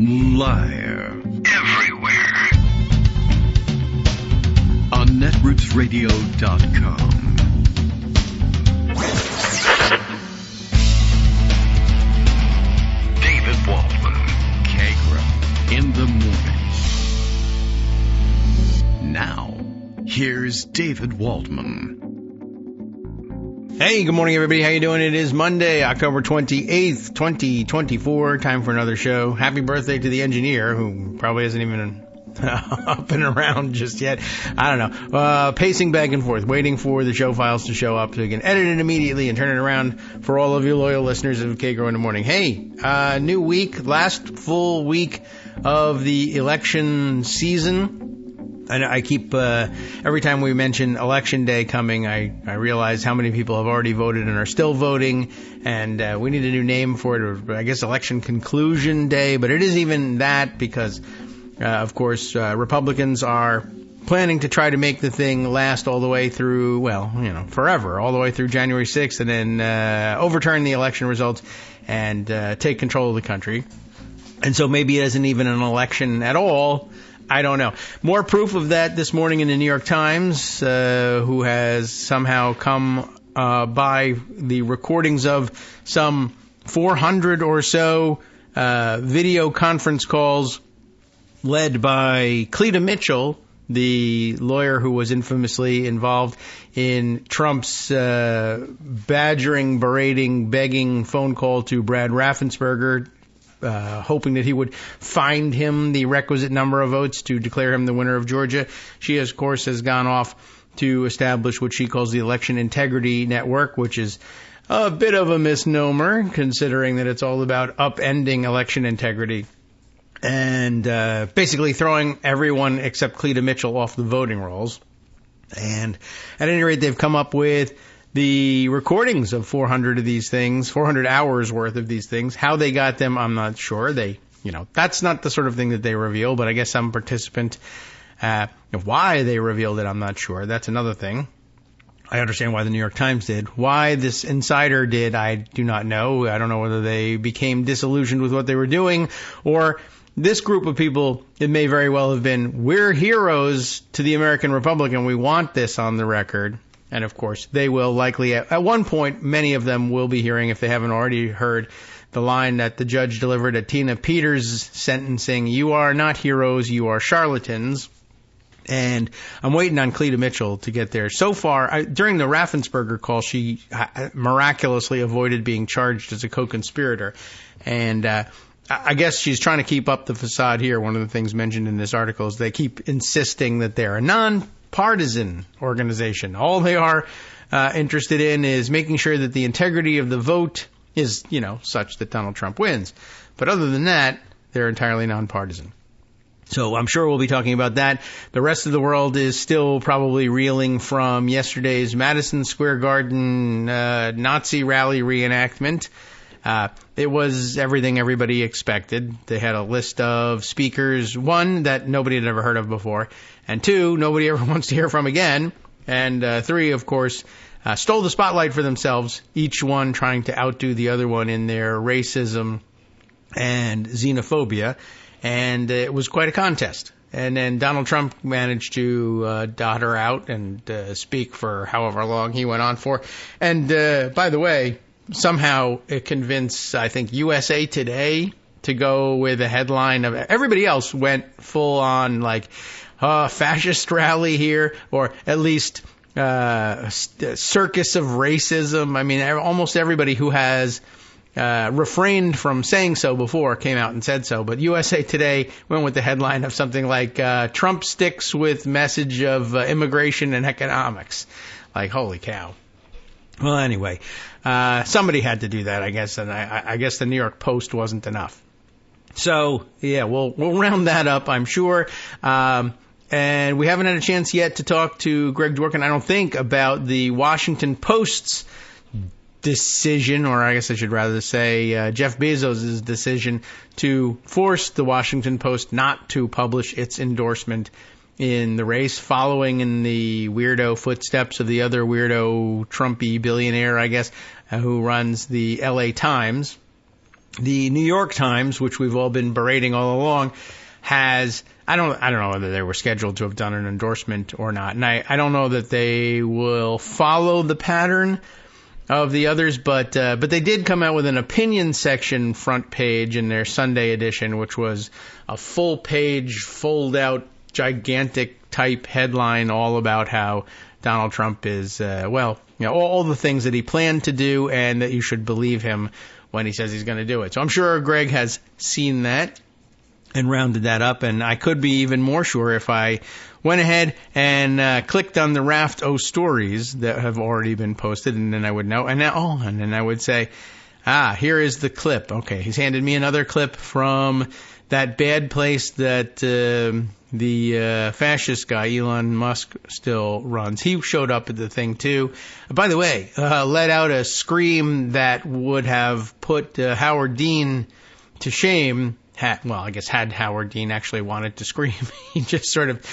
Liar. Everywhere. On netrootsradio.com. David Waldman. Kagro. In the morning. Now, here's David Waldman. Hey, good morning, everybody. How you doing? It is Monday, October 28th, 2024. Time for another show. Happy birthday to the engineer, who probably isn't even up and around just yet. I don't know. Pacing back and forth, waiting for the show files to show up so we can edit it immediately and turn it around for all of you loyal listeners of Kagro in the morning. Hey, new week, last full week of the election season. I keep, every time we mention Election Day coming, I realize how many people have already voted and are still voting, and we need a new name for it, or I guess Election Conclusion Day, but it isn't even that because, of course, Republicans are planning to try to make the thing last all the way through, well, forever, all the way through January 6th, and then overturn the election results and take control of the country. And so maybe it isn't even an election at all. I don't know. More proof of that this morning in the New York Times, who has somehow come by the recordings of some 400 or so video conference calls led by Cleta Mitchell, the lawyer who was infamously involved in Trump's badgering, berating, begging phone call to Brad Raffensperger, hoping that he would find him the requisite number of votes to declare him the winner of Georgia. She, of course, has gone off to establish what she calls the Election Integrity Network, which is a bit of a misnomer, considering that it's all about upending election integrity and basically throwing everyone except Cleta Mitchell off the voting rolls. And at any rate, they've come up with the recordings of 400 of these things, 400 hours worth of these things. How they got them, I'm not sure. That's not the sort of thing that they reveal, but I guess some participant, why they revealed it, I'm not sure. That's another thing. I understand why the New York Times did. Why this insider did, I do not know. I don't know whether they became disillusioned with what they were doing, or this group of people, it may very well have been, we're heroes to the American Republic and we want this on the record. And, of course, they will likely, at one point, many of them will be hearing, if they haven't already heard, the line that the judge delivered at Tina Peters' sentencing, "You are not heroes, you are charlatans." And I'm waiting on Cleta Mitchell to get there. So far, during the Raffensperger call, she miraculously avoided being charged as a co-conspirator. And I guess she's trying to keep up the facade here. One of the things mentioned in this article is they keep insisting that they're a non-partisan organization. All they are interested in is making sure that the integrity of the vote is, such that Donald Trump wins. But other than that, they're entirely nonpartisan. So I'm sure we'll be talking about that. The rest of the world is still probably reeling from yesterday's Madison Square Garden Nazi rally reenactment. It was everything everybody expected. They had a list of speakers, one, that nobody had ever heard of before, and two, nobody ever wants to hear from again, and three, of course, stole the spotlight for themselves, each one trying to outdo the other one in their racism and xenophobia, and it was quite a contest. And then Donald Trump managed to dot her out and speak for however long he went on for. And by the way, somehow it convinced, I think, USA Today to go with a headline of everybody else went full on fascist rally here, or at least circus of racism. I mean, almost everybody who has refrained from saying so before came out and said so. But USA Today went with the headline of something like Trump sticks with message of immigration and economics. Like, holy cow. Well, anyway, somebody had to do that, I guess, and I guess the New York Post wasn't enough. So, yeah, we'll round that up, I'm sure. And we haven't had a chance yet to talk to Greg Dworkin, I don't think, about the Washington Post's decision, or I guess I should rather say Jeff Bezos' decision to force the Washington Post not to publish its endorsement in the race, following in the weirdo footsteps of the other weirdo Trumpy billionaire, I guess, who runs the LA Times. the New York Times, which we've all been berating all along, has, I don't know whether they were scheduled to have done an endorsement or not. And I don't know that they will follow the pattern of the others, but they did come out with an opinion section front page in their Sunday edition, which was a full page, fold out, gigantic type headline all about how Donald Trump is, all the things that he planned to do and that you should believe him when he says he's going to do it. So I'm sure Greg has seen that and rounded that up, and I could be even more sure if I went ahead and clicked on the raft of stories that have already been posted, and then I would know. And then I would say, here is the clip. Okay, he's handed me another clip from that bad place that the fascist guy, Elon Musk, still runs. He showed up at the thing, too. By the way, let out a scream that would have put Howard Dean to shame. I guess had Howard Dean actually wanted to scream. He just sort of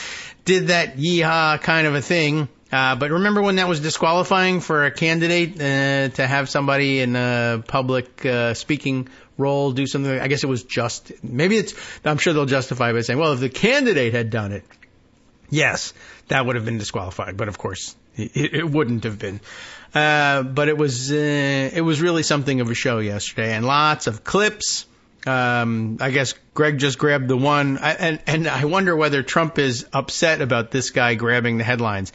did that yeehaw kind of a thing. But remember when that was disqualifying for a candidate to have somebody in a public speaking role do something? I guess it was just, I'm sure they'll justify by saying, well, if the candidate had done it, yes, that would have been disqualified. But of course, it wouldn't have been. But it was really something of a show yesterday, and lots of clips. I guess Greg just grabbed the one, and I wonder whether Trump is upset about this guy grabbing the headlines.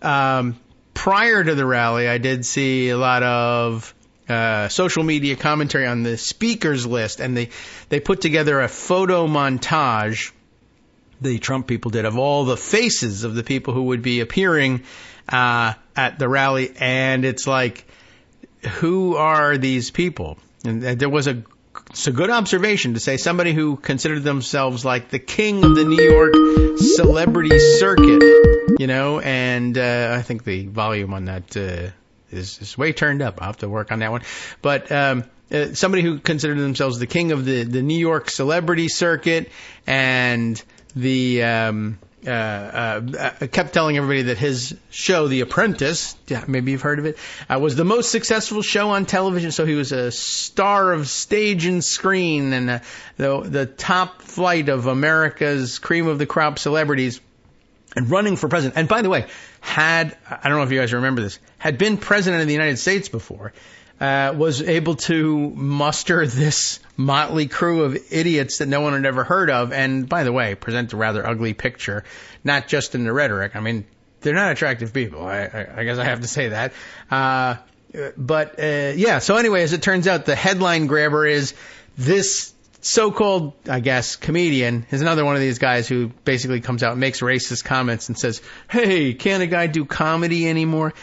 Prior to the rally, I did see a lot of social media commentary on the speakers list, and they put together a photo montage, the Trump people did, of all the faces of the people who would be appearing at the rally, and it's like, who are these people? And there was it's a good observation to say somebody who considered themselves like the king of the New York celebrity circuit, and I think the volume on that is way turned up. I'll have to work on that one. But somebody who considered themselves the king of the New York celebrity circuit, and the kept telling everybody that his show, The Apprentice, maybe you've heard of it, was the most successful show on television. So he was a star of stage and screen, and the top flight of America's cream of the crop celebrities, and running for president. And by the way, I don't know if you guys remember this, had been president of the United States before, was able to muster this motley crew of idiots that no one had ever heard of, and by the way, present a rather ugly picture, not just in the rhetoric. I mean, they're not attractive people. I guess I have to say that. So anyway, as it turns out, the headline grabber is this so-called, I guess, comedian is another one of these guys who basically comes out and makes racist comments and says, hey, can't a guy do comedy anymore?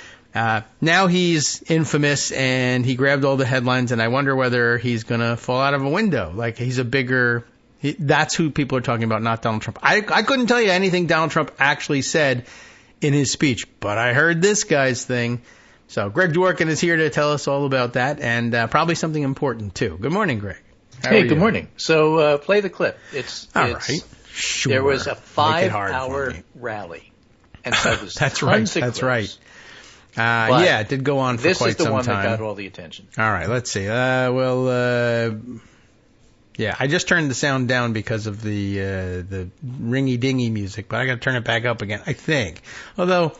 Now he's infamous, and he grabbed all the headlines, and I wonder whether he's going to fall out of a window. Like, he's that's who people are talking about, not Donald Trump. I couldn't tell you anything Donald Trump actually said in his speech, but I heard this guy's thing. So Greg Dworkin is here to tell us all about that, and probably something important, too. Good morning, Greg. Hey, good morning. So play the clip. All right. Sure. There was a 5-hour rally. And so it was That's right. That's right. It did go on for quite some time. This is the one that got all the attention. All right, let's see. I just turned the sound down because of the ringy-dingy music, but I got to turn it back up again, I think. Although,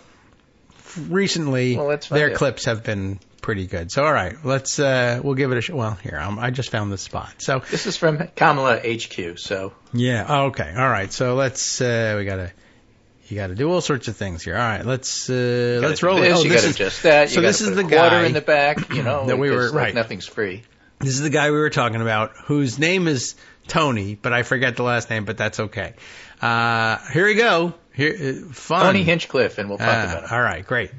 recently, their clips have been pretty good. So, all right, we'll give it a shot. Well, here, I just found the spot. So this is from Kamala HQ, so. Yeah, okay, all right. So let's, you got to do all sorts of things here. All right, let's roll it. You got to adjust that. So this is the guy quarter in the back. That we were right. Nothing's free. This is the guy we were talking about, whose name is Tony, but I forget the last name. But that's okay. Here we go. Fun. Tony Hinchcliffe, and we'll talk about it. All right, great.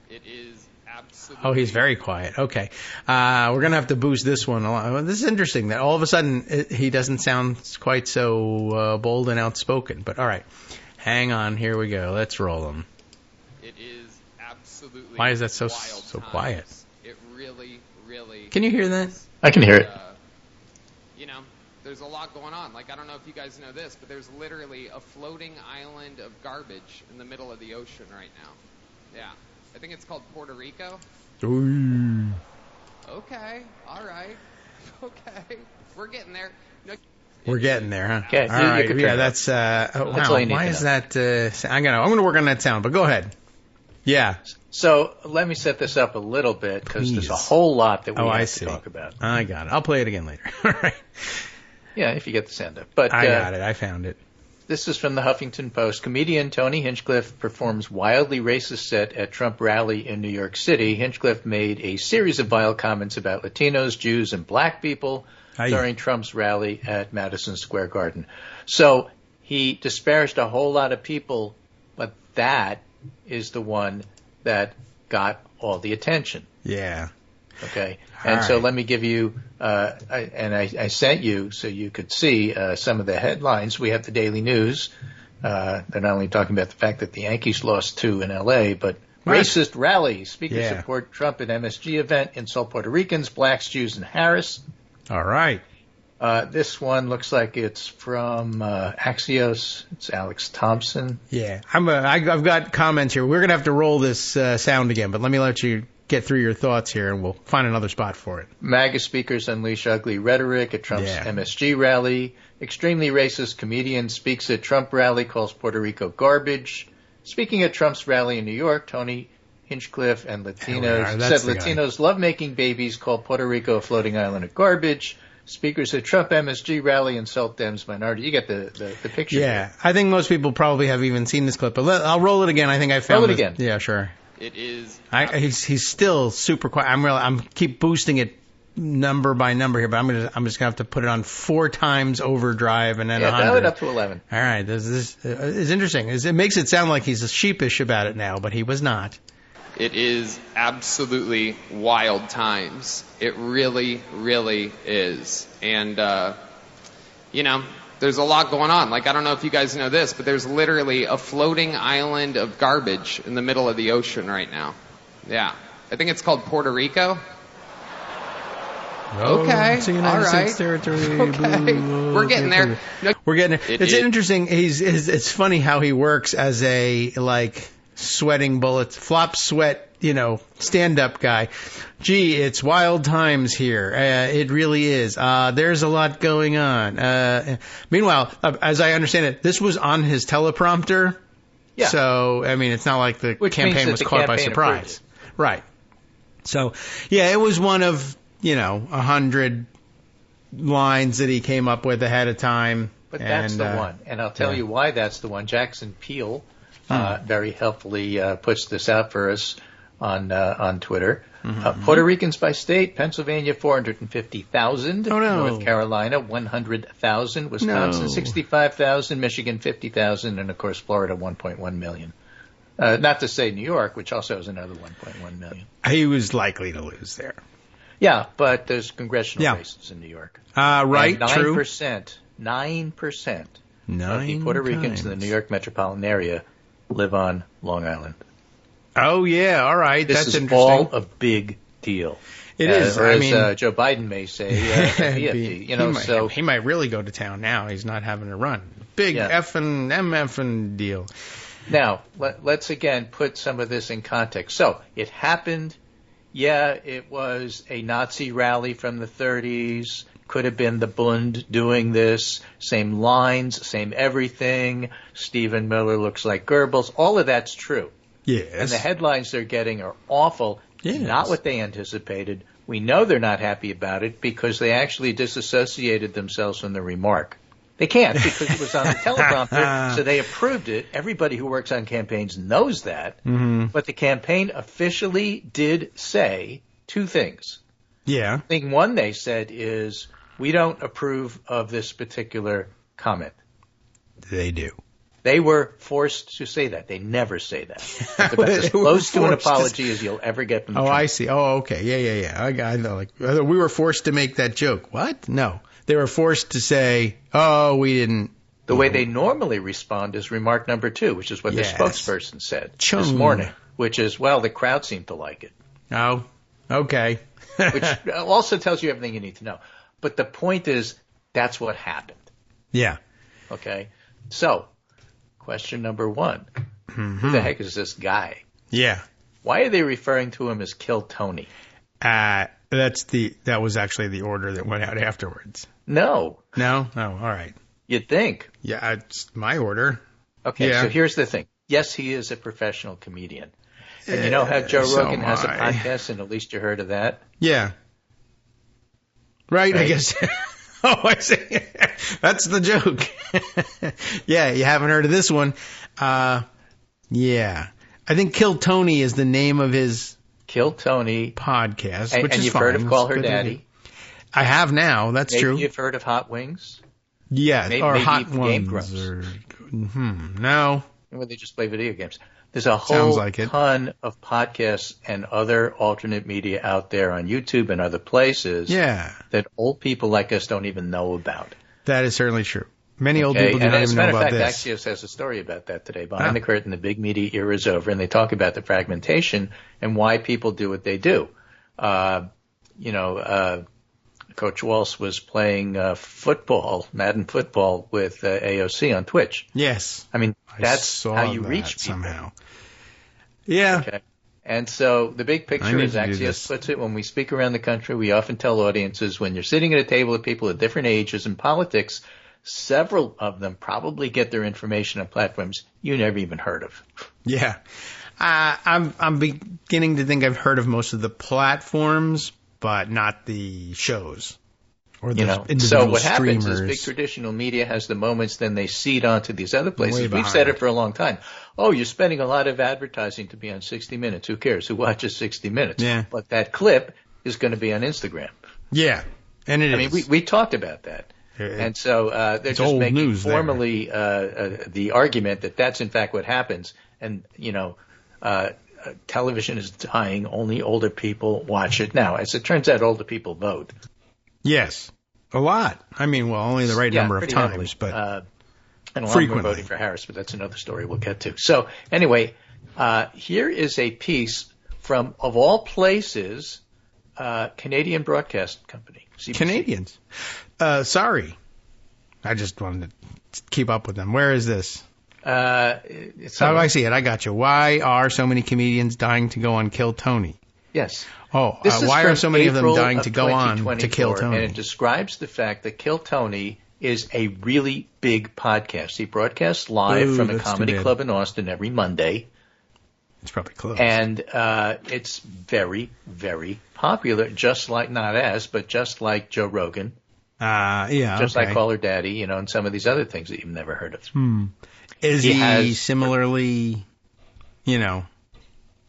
It is absolutely. Oh, he's very quiet. Okay, we're gonna have to boost this one along. This is interesting that all of a sudden he doesn't sound quite so bold and outspoken. But all right. Hang on, here we go. Let's roll them. It is absolutely. Why is that so quiet? It really. Can you hear that? I can hear it. There's a lot going on. Like, I don't know if you guys know this, but there's literally a floating island of garbage in the middle of the ocean right now. Yeah. I think it's called Puerto Rico. Ooh. Okay. All right. Okay, we're getting there. No, We're getting there, huh? Okay, all right. you yeah, that's. Wow. all you need Why to is know. that? I'm gonna work on that sound, but go ahead. Yeah. So let me set this up a little bit because there's a Please. whole lot that we I have see. to talk about. I got it. I'll play it again later. All right. Yeah, if you get the sound up. But I got it. I found it. this is from the Huffington Post. Comedian Tony Hinchcliffe performs wildly racist set at Trump rally in New York City. Hinchcliffe made a series of vile comments about Latinos, Jews, and black people during Trump's rally at Madison Square Garden. So he disparaged a whole lot of people, but that is the one that got all the attention. Yeah. Okay. All And so right. let me give you, I sent you so you could see some of the headlines. We have the Daily News. They're not only talking about the fact that the Yankees lost 2 in L.A., but racist rally. Speakers support Trump at MSG event, insult Puerto Ricans, blacks, Jews, and Harris. All right. This one looks like it's from Axios. It's Alex Thompson. Yeah. I've got comments here. We're gonna have to roll this sound again, but let me let you get through your thoughts here, and we'll find another spot for it. MAGA speakers unleash ugly rhetoric at Trump's MSG rally. Extremely racist comedian speaks at Trump rally, calls Puerto Rico garbage. Speaking at Trump's rally in New York, Tony Hinchcliffe and Latinos said Latinos love making babies, called Puerto Rico a floating island of garbage. Speakers at Trump MSG rally insult Dems minority. You get the picture. Yeah. I think most people probably have even seen this clip, but I'll roll it again. I think I found Roll it again. Yeah, sure. it is. He's still super quiet. I'm keep boosting it number by number here, but I'm just gonna have to put it on 4 times overdrive and then 100. Dial it up to 11. All right, this is interesting. It makes it sound like he's sheepish about it now, but he was not. It is absolutely wild times. It really, really is. And, there's a lot going on. Like, I don't know if you guys know this, but there's literally a floating island of garbage in the middle of the ocean right now. Yeah. I think it's called Puerto Rico. Okay. It's United All right. States territory. Okay. We're getting there. No, We're getting there. It It's is. interesting. It's funny how he works as a sweating bullets, flop sweat, stand-up guy. Gee, it's wild times here. It really is. There's a lot going on. Meanwhile, as I understand it, this was on his teleprompter. Yeah. So, it's not like the Which campaign means that was the caught by campaign surprise. approved Right. So, yeah, it was one of, 100 lines that he came up with ahead of time. But that's the one. And I'll tell you why that's the one. Jackson Peele very helpfully puts this out for us on Twitter. Puerto Ricans by state: Pennsylvania 450,000, Oh, no. North Carolina 100,000, Wisconsin No. 65,000, Michigan 50,000, and of course Florida 1.1 million. Not to say New York, which also has another 1.1 million. He was likely to lose there. Yeah, but there's congressional races in New York. Right, and true. 9% of the Puerto Ricans in the New York metropolitan area live on Long Island. Oh, yeah, all right. This That's is interesting. all a big deal. It is. Or as Joe Biden may say, BFD. He might really go to town now. He's not having to run. Big effing MFing deal. Now, let's again put some of this in context. So, it happened. Yeah, it was a Nazi rally from the 30s. Could have been the Bund doing this. Same lines, same everything. Stephen Miller looks like Goebbels. All of that's true. Yes. And the headlines they're getting are awful. Yes. Not what they anticipated. We know they're not happy about it because they actually disassociated themselves from the remark. They can't because it was on the teleprompter, so they approved it. Everybody who works on campaigns knows that. Mm-hmm. But the campaign officially did say 2 things. Yeah. Thing one they said is, we don't approve of this particular comment. They do. They were forced to say that. They never say that. That's about as close to an apology as you'll ever get from Trump. I see. Oh, okay. Yeah. I know. We were forced to make that joke. What? No. They were forced to say, we didn't. The way they normally respond is remark number 2, which is what the spokesperson said this morning, which is, the crowd seemed to like it. Oh, okay. Which also tells you everything you need to know. But the point is, that's what happened. Yeah. Okay? So, question number 1. Who the heck is this guy? Yeah. Why are they referring to him as Kill Tony? That was actually the order that went out afterwards. No. No? Oh, all right. You'd think. Yeah, it's my order. Okay, Yeah. So here's the thing. Yes, he is a professional comedian. And you know how Joe Rogan has a podcast, and at least you heard of that? Yeah. Right, I guess. Oh, I see. That's the joke. Yeah, you haven't heard of this one. Yeah. I think Kill Tony is the name of his Kill Tony podcast, and, which and is you've fine. heard of Call It's Her good. Daddy. I have now. That's Maybe true. you've heard of Hot Wings. Yeah, maybe, or maybe Hot Game Ones. Grumps. No. Where they just play video games. There's a Sounds whole like it. ton of podcasts and other alternate media out there on YouTube and other places Yeah. that old people like us don't even know about. That is certainly true. Many old Okay? people do And not as a even know matter of about fact, this. Axios has a story about that today. Behind the curtain, the big media era is over, and they talk about the fragmentation and why people do what they do. Coach Walsh was playing football, Madden football, with AOC on Twitch. Yes. I mean, I that's saw how you that reach people. somehow. Yeah. Okay. And so the big I picture, need as to do Axios this. puts it, when we speak around the country, we often tell audiences when you're sitting at a table with people of different ages in politics, several of them probably get their information on platforms you never even heard of. Yeah. I'm beginning to think I've heard of most of the platforms, but not the shows. Or the individual So what streamers. happens is big traditional media has the moments, then they seed onto these other places. Way We've behind. said it for a long time. Oh, you're spending a lot of advertising to be on 60 Minutes. Who cares? Who watches 60 Minutes? Yeah. But that clip is going to be on Instagram. Yeah. And it is. I mean, we talked about that. And so they're just old making news there. formally the argument that that's in fact what happens. And, television is dying. Only older people watch it now. As it turns out, older people vote. Yes. A lot. I mean, well, only the right number of pretty times, heavily. but And a lot frequently. more voting for Harris, but that's another story we'll get to. So anyway, here is a piece from, of all places, Canadian Broadcast Company. CBC. Canadians. Sorry. I just wanted to keep up with them. Where is this? It's Oh, I see it. I got you. Why are so many comedians dying to go on Kill Tony? Yes. Oh, This is why from are so many of them April dying to go on to 2024, Kill Tony? And it describes the fact that Kill Tony is a really big podcast. He broadcasts live Ooh, from a that's too comedy bad. club in Austin every Monday. It's probably close. And it's very, very popular, just like, not as, but just like Joe Rogan, yeah, just okay. like Call Her Daddy, and some of these other things that you've never heard of. Is he he has- similarly,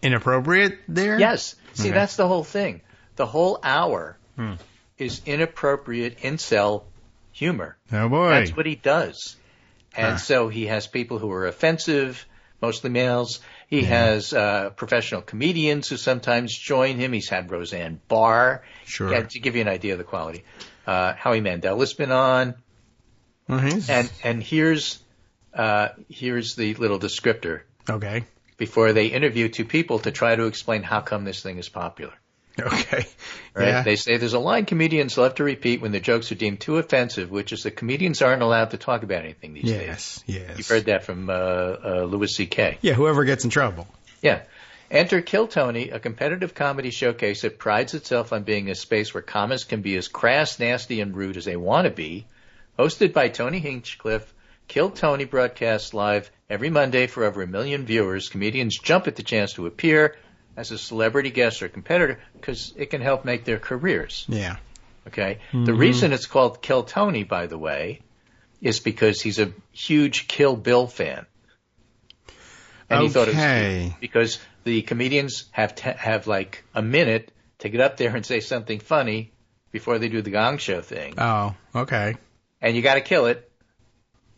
inappropriate there? Yes. See, Okay. that's the whole thing. The whole hour is inappropriate incel humor. Oh boy. That's what he does. And Huh. so he has people who are offensive, mostly males. He has professional comedians who sometimes join him. He's had Roseanne Barr. Sure. Yeah, to give you an idea of the quality. Howie Mandel has been on. Well, he's- And here's the little descriptor okay. before they interview two people to try to explain how come this thing is popular. Okay. Right? Yeah. They say there's a line comedians love to repeat when their jokes are deemed too offensive, which is that comedians aren't allowed to talk about anything these days. Yes. You've heard that from Louis C.K. Yeah, whoever gets in trouble. Yeah. Enter Kill Tony, a competitive comedy showcase that prides itself on being a space where comics can be as crass, nasty, and rude as they want to be. Hosted by Tony Hinchcliffe, Kill Tony broadcasts live every Monday for over 1 million viewers. Comedians jump at the chance to appear as a celebrity guest or competitor because it can help make their careers. Yeah. Okay? The reason it's called Kill Tony, by the way, is because he's a huge Kill Bill fan. And he thought it was Okay. cute because the comedians have like a minute to get up there and say something funny before they do the Gong Show thing. Oh, okay. And you got to kill it.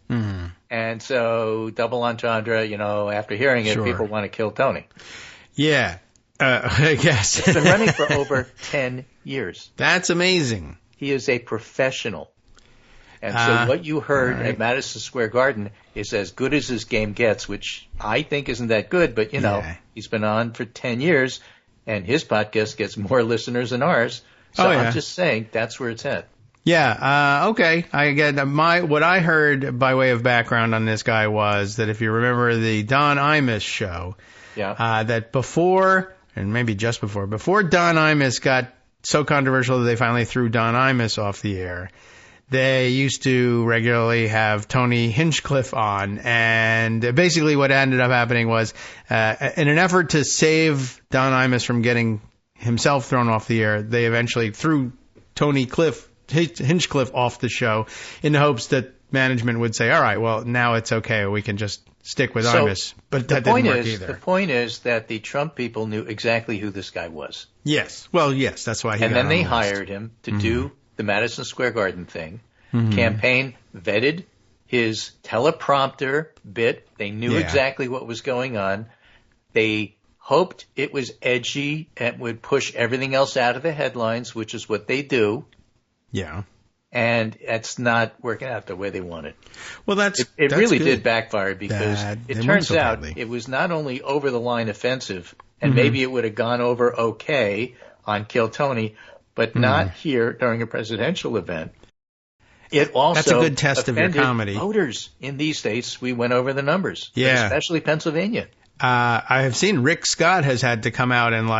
Hmm. And so double entendre, after hearing it, Sure. people want to kill Tony. Yeah. I guess. It's been running for over 10 years. That's amazing. He is a professional. And so what you heard right. at Madison Square Garden is as good as his game gets, which I think isn't that good, but Yeah. he's been on for 10 years and his podcast gets more listeners than ours. So Oh, yeah. I'm just saying that's where it's at. Yeah. Okay. I get what I heard by way of background on this guy was that if you remember the Don Imus show, Yeah. that before and maybe just before Don Imus got so controversial that they finally threw Don Imus off the air, they used to regularly have Tony Hinchcliffe on, and basically what ended up happening was, in an effort to save Don Imus from getting himself thrown off the air, they eventually threw Tony Hinchcliffe off the show in the hopes that management would say, all right, well, now it's okay, we can just stick with Imus. But that didn't work either. The point is that the Trump people knew exactly who this guy was. Yes. Well, yes, that's why he and got then they on the list. hired him to do the Madison Square Garden thing. Campaign vetted his teleprompter bit. They knew exactly what was going on. They hoped it was edgy and would push everything else out of the headlines, which is what they do. Yeah. And it's not working out the way they wanted. Well, it really did backfire, because it turns out it was not only over the line offensive, and maybe it would have gone over okay on Kill Tony, but not here during a presidential event. It also that's a good test of your offended comedy. Voters in these states. We went over the numbers, but Yeah. especially Pennsylvania. I have seen Rick Scott has had to come out and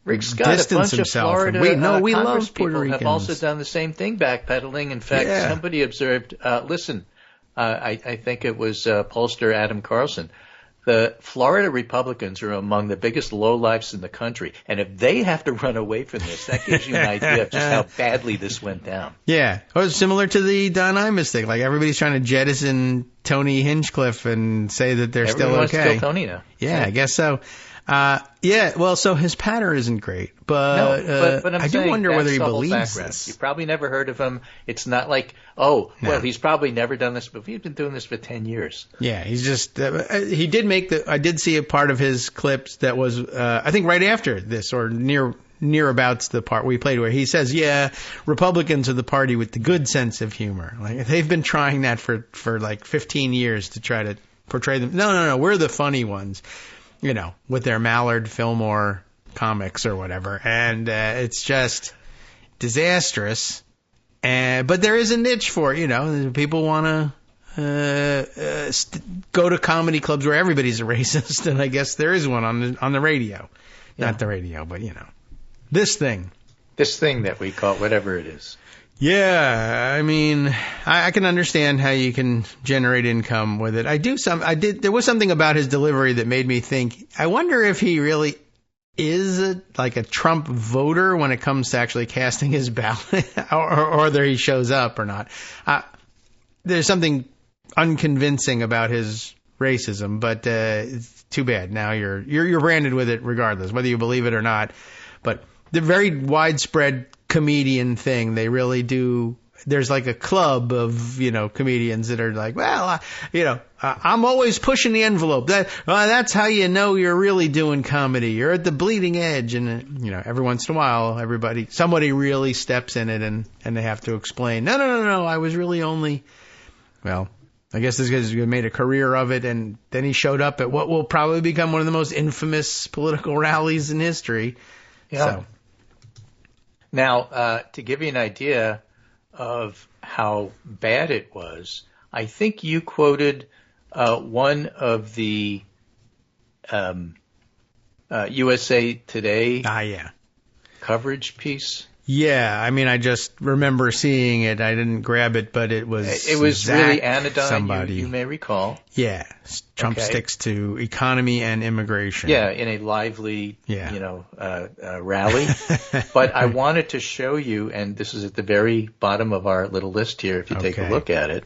Rick Scott, distance a bunch himself. of Florida we Congress love Puerto people Ricans. have also done the same thing, backpedaling. In fact, somebody observed. Listen, I think it was pollster Adam Carlson. The Florida Republicans are among the biggest lowlifes in the country, and if they have to run away from this, that gives you an idea of just how badly this went down. Yeah, it was similar to the Don Imus thing. Like, everybody's trying to jettison Tony Hinchcliffe and say that they're still Everyone wants okay. to kill Tony now. Yeah, I guess so. Well, so his patter isn't great, but, but I'm I do saying wonder that's whether he the whole believes background. this. You probably never heard of him. It's not like, he's probably never done this before. He's been doing this for 10 years. Yeah, he's just, he did I did see a part of his clips that was, I think right after this, or nearabouts the part we played, where he says, Republicans are the party with the good sense of humor. Like, they've been trying that for like 15 years to try to portray them. No, we're the funny ones. With their Mallard Fillmore comics or whatever. And it's just disastrous. But there is a niche for it. People want to go to comedy clubs where everybody's a racist. And I guess there is one on the radio. Yeah. Not the radio, but, this thing. This thing that we call whatever it is. Yeah, I mean, I can understand how you can generate income with it. There was something about his delivery that made me think, I wonder if he really is a Trump voter when it comes to actually casting his ballot, or whether he shows up or not. There's something unconvincing about his racism, but it's too bad. Now you're branded with it regardless, whether you believe it or not. But the very widespread comedian thing, they really do. There's like a club of, comedians that are like, well, I'm always pushing the envelope. That's how you know you're really doing comedy. You're at the bleeding edge. And, every once in a while, somebody really steps in it and they have to explain, no, I was really only, well, I guess this guy's made a career of it. And then he showed up at what will probably become one of the most infamous political rallies in history. Yeah. So. Now, to give you an idea of how bad it was, I think you quoted one of the USA Today coverage piece. Yeah, I mean, I just remember seeing it. I didn't grab it, but it was really anodyne, somebody. You may recall. Yeah, Trump sticks to economy and immigration. Yeah, in a lively, rally. But I wanted to show you, and this is at the very bottom of our little list here, if you take a look at it.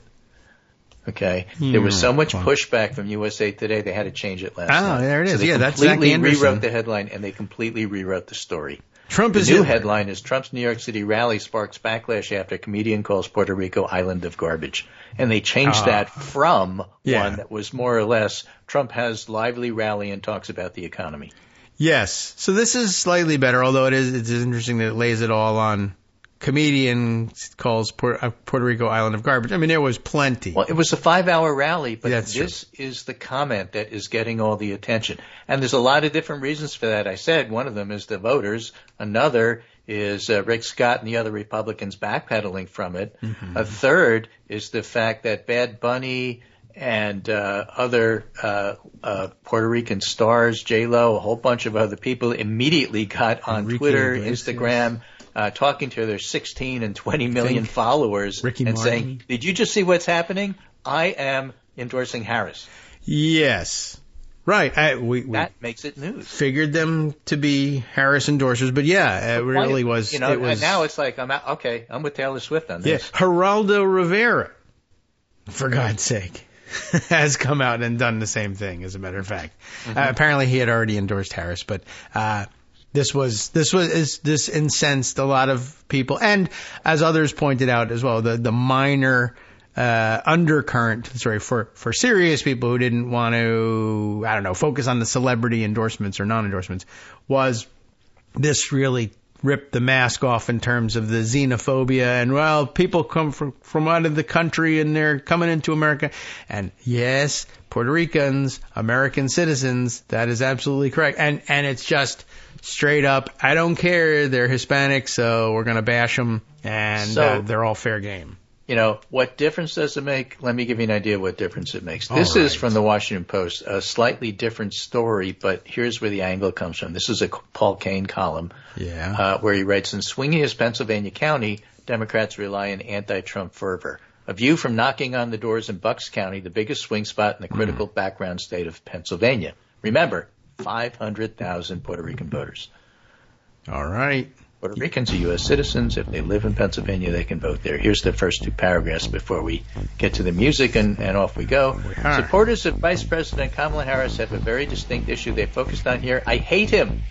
Okay. There was so much pushback from USA Today, they had to change it last night. Oh, there it is. So they that's Zach completely Anderson. rewrote the headline, and they completely rewrote the story. The new headline is Trump's New York City rally sparks backlash after comedian calls Puerto Rico island of garbage. And they changed that from one that was more or less Trump has lively rally and talks about the economy. Yes. So this is slightly better, although it's interesting that it lays it all on comedian calls Puerto Rico island of garbage. I mean, there was plenty. Well, it was a 5-hour rally, but this is the comment that is getting all the attention. And there's a lot of different reasons for that. I said one of them is the voters. Another is Rick Scott and the other Republicans backpedaling from it. Mm-hmm. A third is the fact that Bad Bunny and other Puerto Rican stars, J-Lo, a whole bunch of other people immediately got on Twitter, Instagram, talking to their 16 and 20 million followers and saying, did you just see what's happening? I am endorsing Harris. Yes. Right. That makes it news. Figured them to be Harris endorsers, but yeah, it really was. You know, and now it's like, I'm with Taylor Swift on this. Yeah. Geraldo Rivera, for God's sake, has come out and done the same thing, as a matter of fact. Apparently he had already endorsed Harris, but this incensed a lot of people, and as others pointed out as well, the minor undercurrent, for serious people who didn't want to, I don't know, focus on the celebrity endorsements or non-endorsements, was this really ripped the mask off in terms of the xenophobia and, well, people come from out of the country and they're coming into America. And yes, Puerto Ricans, American citizens, that is absolutely correct. And it's just straight up, I don't care, they're Hispanic, so we're going to bash them, and they're all fair game. You know, what difference does it make? Let me give you an idea of what difference it makes. This is from the Washington Post, a slightly different story, but here's where the angle comes from. This is a Paul Kane column where he writes, in swingiest Pennsylvania County, Democrats rely on anti-Trump fervor. A view from knocking on the doors in Bucks County, the biggest swing spot in the critical background state of Pennsylvania. Remember, 500,000 Puerto Rican voters. All right. Puerto Ricans are U.S. citizens. If they live in Pennsylvania, they can vote there. Here's the first two paragraphs before we get to the music, and off we go. Supporters of Vice President Kamala Harris have a very distinct issue they focused on here. I hate him,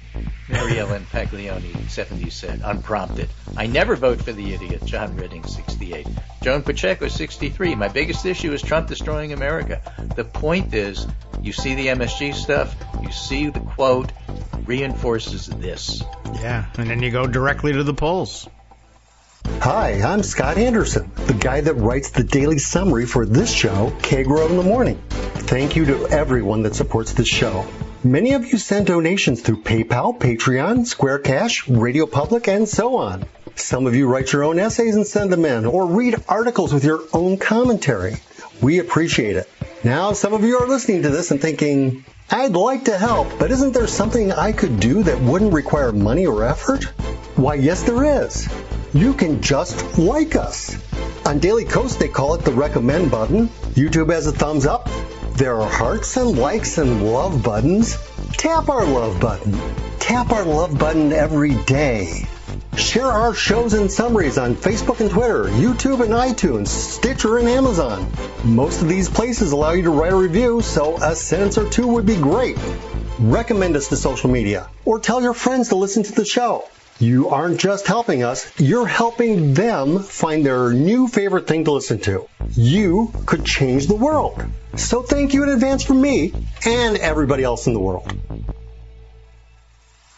Mary Ellen Paglioni, 70, said, unprompted. I never vote for the idiot, John Redding, 68. Joan Pacheco, 63. My biggest issue is Trump destroying America. The point is, you see the MSG stuff, you see the quote, reinforces this. Yeah, and then you go directly to the polls. Hi, I'm Scott Anderson, the guy that writes the daily summary for this show, Kagro in the Morning. Thank you to everyone that supports this show. Many of you send donations through PayPal, Patreon, Square Cash, Radio Public, and so on. Some of you write your own essays and send them in, or read articles with your own commentary. We appreciate it. Now, some of you are listening to this and thinking, I'd like to help, but isn't there something I could do that wouldn't require money or effort? Why, yes, there is. You can just like us. On Daily Kos, they call it the recommend button. YouTube has a thumbs up. There are hearts and likes and love buttons. Tap our love button. Tap our love button every day. Share our shows and summaries on Facebook and Twitter, YouTube and iTunes, Stitcher and Amazon. Most of these places allow you to write a review, so a sentence or two would be great. Recommend us to social media, or tell your friends to listen to the show. You aren't just helping us, you're helping them find their new favorite thing to listen to. You could change the world. So thank you in advance from me and everybody else in the world.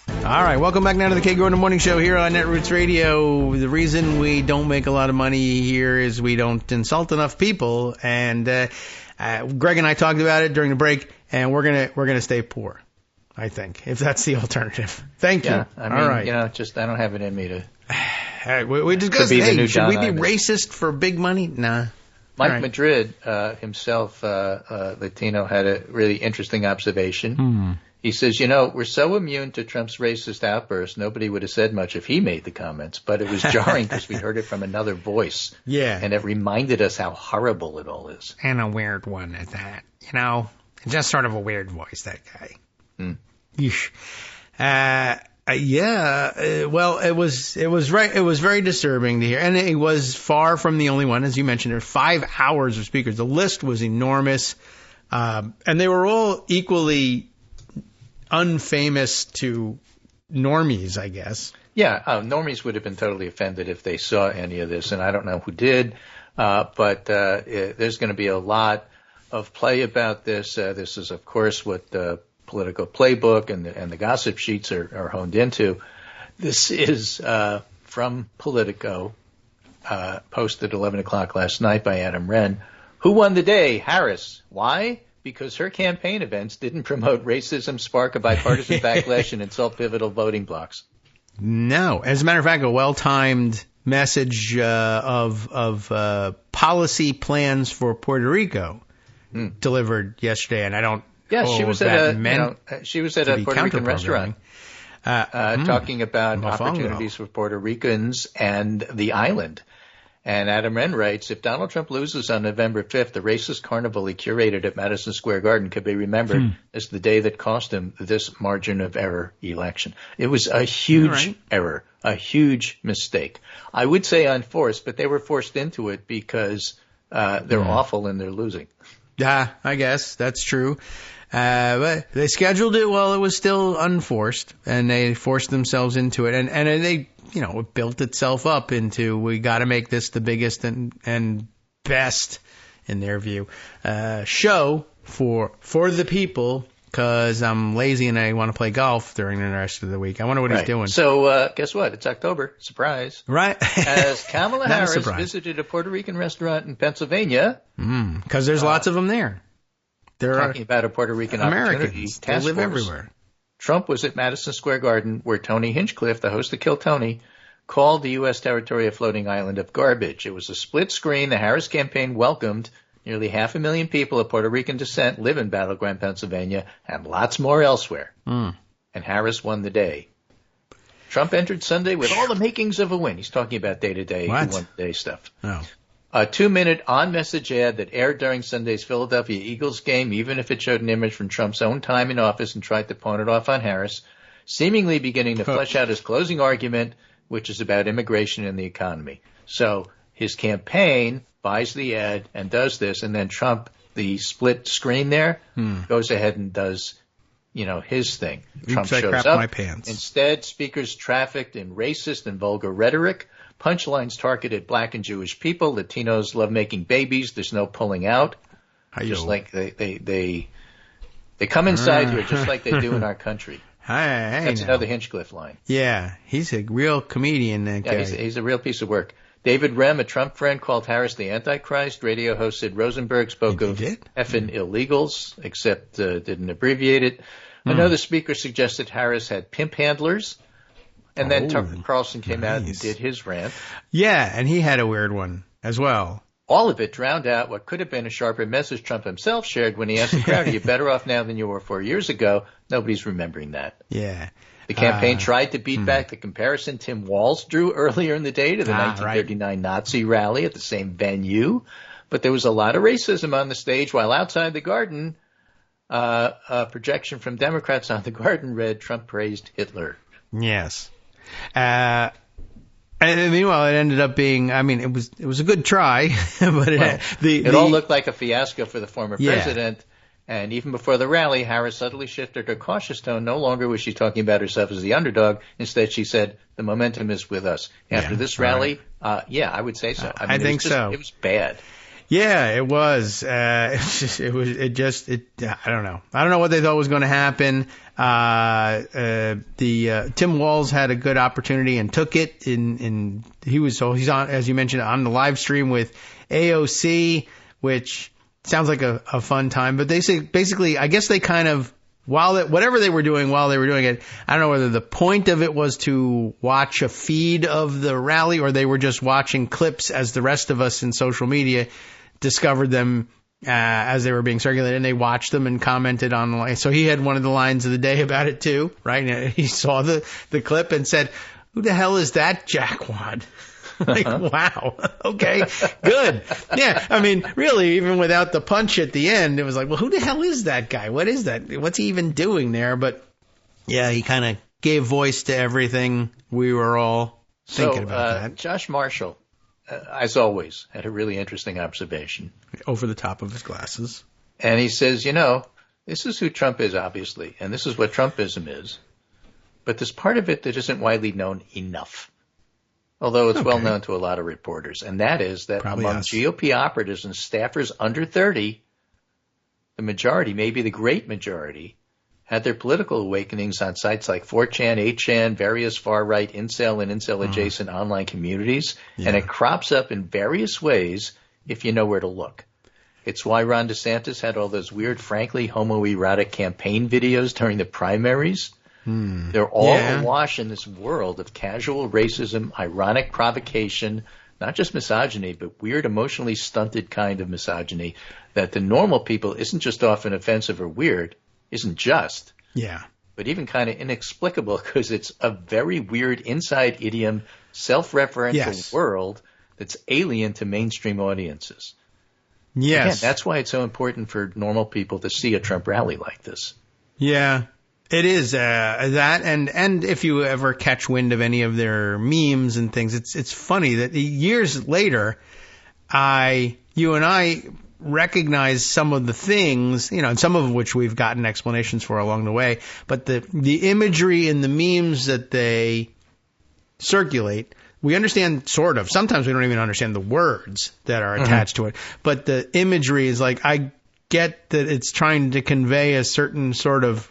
All right, welcome back now to the Kagro in the Morning Show here on Netroots Radio. The reason we don't make a lot of money here is we don't insult enough people, and Greg and I talked about it during the break, and we're gonna stay poor, I think, if that's the alternative. Thank you. I mean, all right. You know, just I don't have it in me to. We just should we be racist for big money? Nah. Mike Madrid himself, Latino, had a really interesting observation. He says, you know, we're so immune to Trump's racist outbursts, nobody would have said much if he made the comments, but it was jarring because we heard it from another voice. Yeah. And it reminded us how horrible it all is. And a weird one at that. You know, just sort of a weird voice, that guy. Yeesh. Well, it was very disturbing to hear, and it was far from the only one, as you mentioned. There were 5 hours of speakers. The list was enormous, and they were all equally unfamous to normies, I guess. Yeah, normies would have been totally offended if they saw any of this, and I don't know who did, but there's going to be a lot of play about this. This is, of course, what the political playbook and the gossip sheets are honed into. This is from Politico, posted 11 o'clock last night by Adam Wren. Who won the day? Harris. Why? Because her campaign events didn't promote racism, spark a bipartisan backlash, and insult pivotal voting blocks. No. As a matter of fact, a well-timed message of policy plans for Puerto Rico delivered yesterday, and I don't. Yeah, she was at a Puerto Rican counterprogramming. restaurant talking about opportunities for Puerto Ricans and the island. And Adam Wren writes, if Donald Trump loses on November 5th, the racist carnival he curated at Madison Square Garden could be remembered as the day that cost him this margin of error election. It was a huge error, a huge mistake. I would say unforced, but they were forced into it because they're awful and they're losing. Yeah, I guess that's true. But they scheduled it while it was still unforced, and they forced themselves into it. And they, it built itself up into, we got to make this the biggest and best, in their view, show for the people, because I'm lazy and I want to play golf during the rest of the week. I wonder what he's doing. So guess what? It's October. Surprise. Right. As Kamala Harris visited a Puerto Rican restaurant in Pennsylvania. Because there's lots of them there. They're talking about a Puerto Rican Americans. They live everywhere. Trump was at Madison Square Garden, where Tony Hinchcliffe, the host of Kill Tony, called the U.S. territory a floating island of garbage. It was a split screen. The Harris campaign welcomed nearly 500,000 people of Puerto Rican descent live in Battleground, Pennsylvania, and lots more elsewhere. And Harris won the day. Trump entered Sunday with all the makings of a win. He's talking about day-to-day, one-day stuff. Oh. A 2-minute on-message ad that aired during Sunday's Philadelphia Eagles game, even if it showed an image from Trump's own time in office and tried to pawn it off on Harris, seemingly beginning to flesh out his closing argument, which is about immigration and the economy. So his campaign buys the ad and does this, and then Trump, the split screen there, goes ahead and does, his thing. Trump shows up. My pants. Instead, speakers trafficked in racist and vulgar rhetoric. Punchlines targeted black and Jewish people. Latinos love making babies. There's no pulling out. Just like they come inside here just like they do in our country. That's another Hinchcliffe line. Yeah, he's a real comedian, that guy. He's a real piece of work. David Rem, a Trump friend, called Harris the Antichrist. Radio host Sid Rosenberg spoke of effing illegals, except didn't abbreviate it. Another speaker suggested Harris had pimp handlers. And then Tucker Carlson came out and did his rant. Yeah, and he had a weird one as well. All of it drowned out what could have been a sharper message Trump himself shared when he asked the crowd, are you better off now than you were 4 years ago? Nobody's remembering that. Yeah. The campaign tried to beat back the comparison Tim Walz drew earlier in the day to the 1939 Nazi rally at the same venue. But there was a lot of racism on the stage, while outside the garden, a projection from Democrats on the garden read, Trump praised Hitler. Yes. And meanwhile, it ended up being, it was a good try, but it all looked like a fiasco for the former president. And even before the rally, Harris subtly shifted her cautious tone. No longer was she talking about herself as the underdog. Instead, she said, the momentum is with us. After this rally, I would say so. I think so. It was bad. Yeah, it was. I don't know. I don't know what they thought was going to happen. Tim Walz had a good opportunity and took it. He's on, as you mentioned, on the live stream with AOC, which sounds like a fun time. But they say basically, I guess they kind of, whatever they were doing while they were doing it, I don't know whether the point of it was to watch a feed of the rally or they were just watching clips as the rest of us in social media discovered them as they were being circulated, and they watched them and commented on the line. So he had one of the lines of the day about it too, right? And he saw the clip and said, who the hell is that jackwad? Wow. Okay, good. Yeah, really, even without the punch at the end, it was like, well, who the hell is that guy? What is that? What's he even doing there? But yeah, he kind of gave voice to everything we were all thinking about that. Josh Marshall, as always, had a really interesting observation. Over the top of his glasses. And he says, this is who Trump is, obviously, and this is what Trumpism is. But there's part of it that isn't widely known enough, although it's well known to a lot of reporters, and that is that among GOP operatives and staffers under 30, the majority, maybe the great majority, had their political awakenings on sites like 4chan, 8chan, various far-right incel and incel-adjacent online communities, and it crops up in various ways if you know where to look. It's why Ron DeSantis had all those weird, frankly, homoerotic campaign videos during the primaries. They're all awash in this world of casual racism, ironic provocation, not just misogyny, but weird, emotionally stunted kind of misogyny that the normal people isn't just often offensive or weird, isn't just. Yeah. But even kind of inexplicable because it's a very weird inside idiom, self-referential world that's alien to mainstream audiences. Yes. Again, that's why it's so important for normal people to see a Trump rally like this. Yeah. It is that, and if you ever catch wind of any of their memes and things, it's funny that years later, you and I recognize some of the things, and some of which we've gotten explanations for along the way, but the imagery in the memes that they circulate, we understand sort of. Sometimes we don't even understand the words that are attached to it, but the imagery is like, I get that it's trying to convey a certain sort of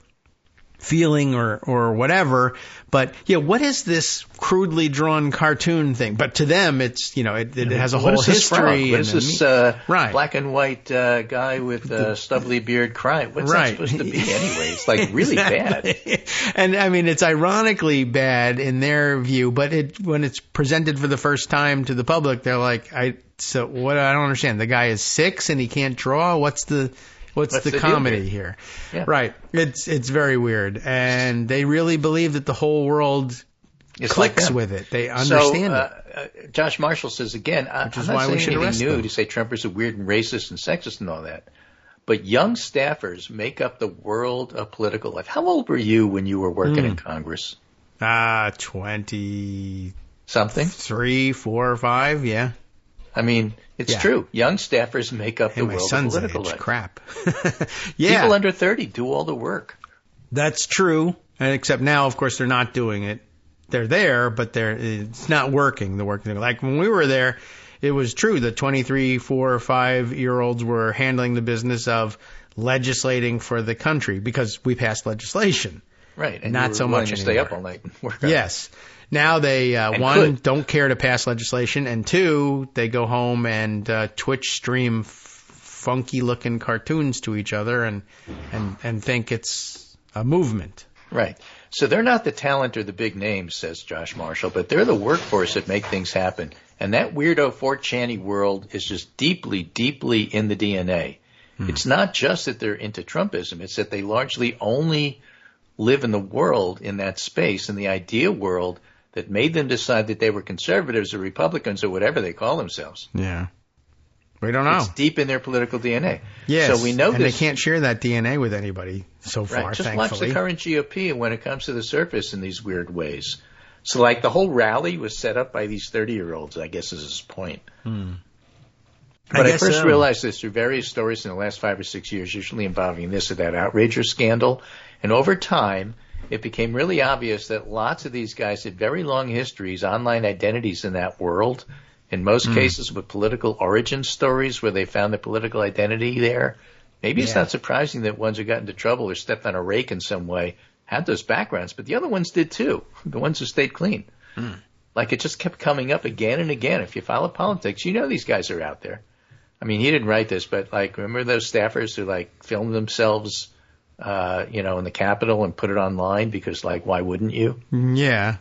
feeling or whatever, but what is this crudely drawn cartoon thing? But to them, it's it has a whole history. What is this black and white guy with a stubbly beard crying? What's that supposed to be anyway? It's like really bad. And I mean, it's ironically bad in their view, but when it's presented for the first time to the public, they're like, so what? I don't understand. The guy is 6 and he can't draw. What's the comedy here? Yeah. Right. It's very weird. And they really believe that the whole world clicks with it. They understand it. Josh Marshall says again, which is why we should arrest them. To say Trumpers are weird and racist and sexist and all that. But young staffers make up the world of political life. How old were you when you were working in Congress? 20 something? 3, 4, 5, yeah. I mean, it's true. Young staffers make up the world of political life. Crap. People under 30 do all the work. That's true. Except now, of course, they're not doing it. They're there, but it's not working. The work, like when we were there, it was true that 23, 4, 5-year-olds were handling the business of legislating for the country because we passed legislation. Right. And not so much to stay up all night and work on Yes. Now they, don't care to pass legislation, and 2, they go home and Twitch stream funky-looking cartoons to each other and think it's a movement. Right. So they're not the talent or the big names, says Josh Marshall, but they're the workforce that make things happen. And that weirdo 4chan-y world is just deeply, deeply in the DNA. It's not just that they're into Trumpism. It's that they largely only live in the world in that space, in the idea world, that made them decide that they were conservatives or Republicans or whatever they call themselves. Yeah. We don't know. It's deep in their political DNA. Yes. So we know and they can't share that DNA with anybody so far, Just thankfully. watch the current GOP when it comes to the surface in these weird ways. So like the whole rally was set up by these 30-year-olds, I guess is his point. But I first realized this through various stories in the last 5 or 6 years, usually involving this or that outrage or scandal. And over time, it became really obvious that lots of these guys had very long histories, online identities in that world, in most cases with political origin stories where they found their political identity there. Maybe it's not surprising that ones who got into trouble or stepped on a rake in some way had those backgrounds, but the other ones did too, the ones who stayed clean. Like it just kept coming up again and again. If you follow politics, you know these guys are out there. I mean, he didn't write this, but like, remember those staffers who like filmed themselves in the Capitol and put it online because, like, why wouldn't you? Yeah.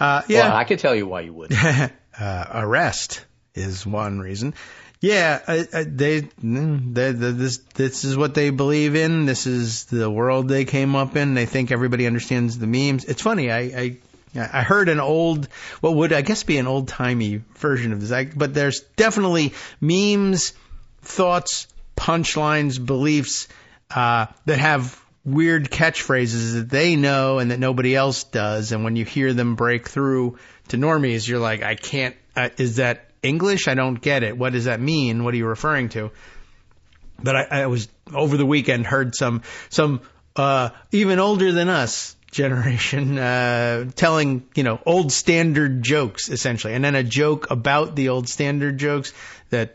Well, I can tell you why you wouldn't. Arrest is one reason. Yeah, this is what they believe in. This is the world they came up in. They think everybody understands the memes. It's funny. I heard an old, what would I guess be an old-timey version of this, but there's definitely memes, thoughts, punchlines, beliefs that have weird catchphrases that they know and that nobody else does. And when you hear them break through to normies, you're like, I can't, is that English? I don't get it. What does that mean? What are you referring to? But I was, over the weekend, heard some even older than us generation telling, old standard jokes, essentially. And then a joke about the old standard jokes that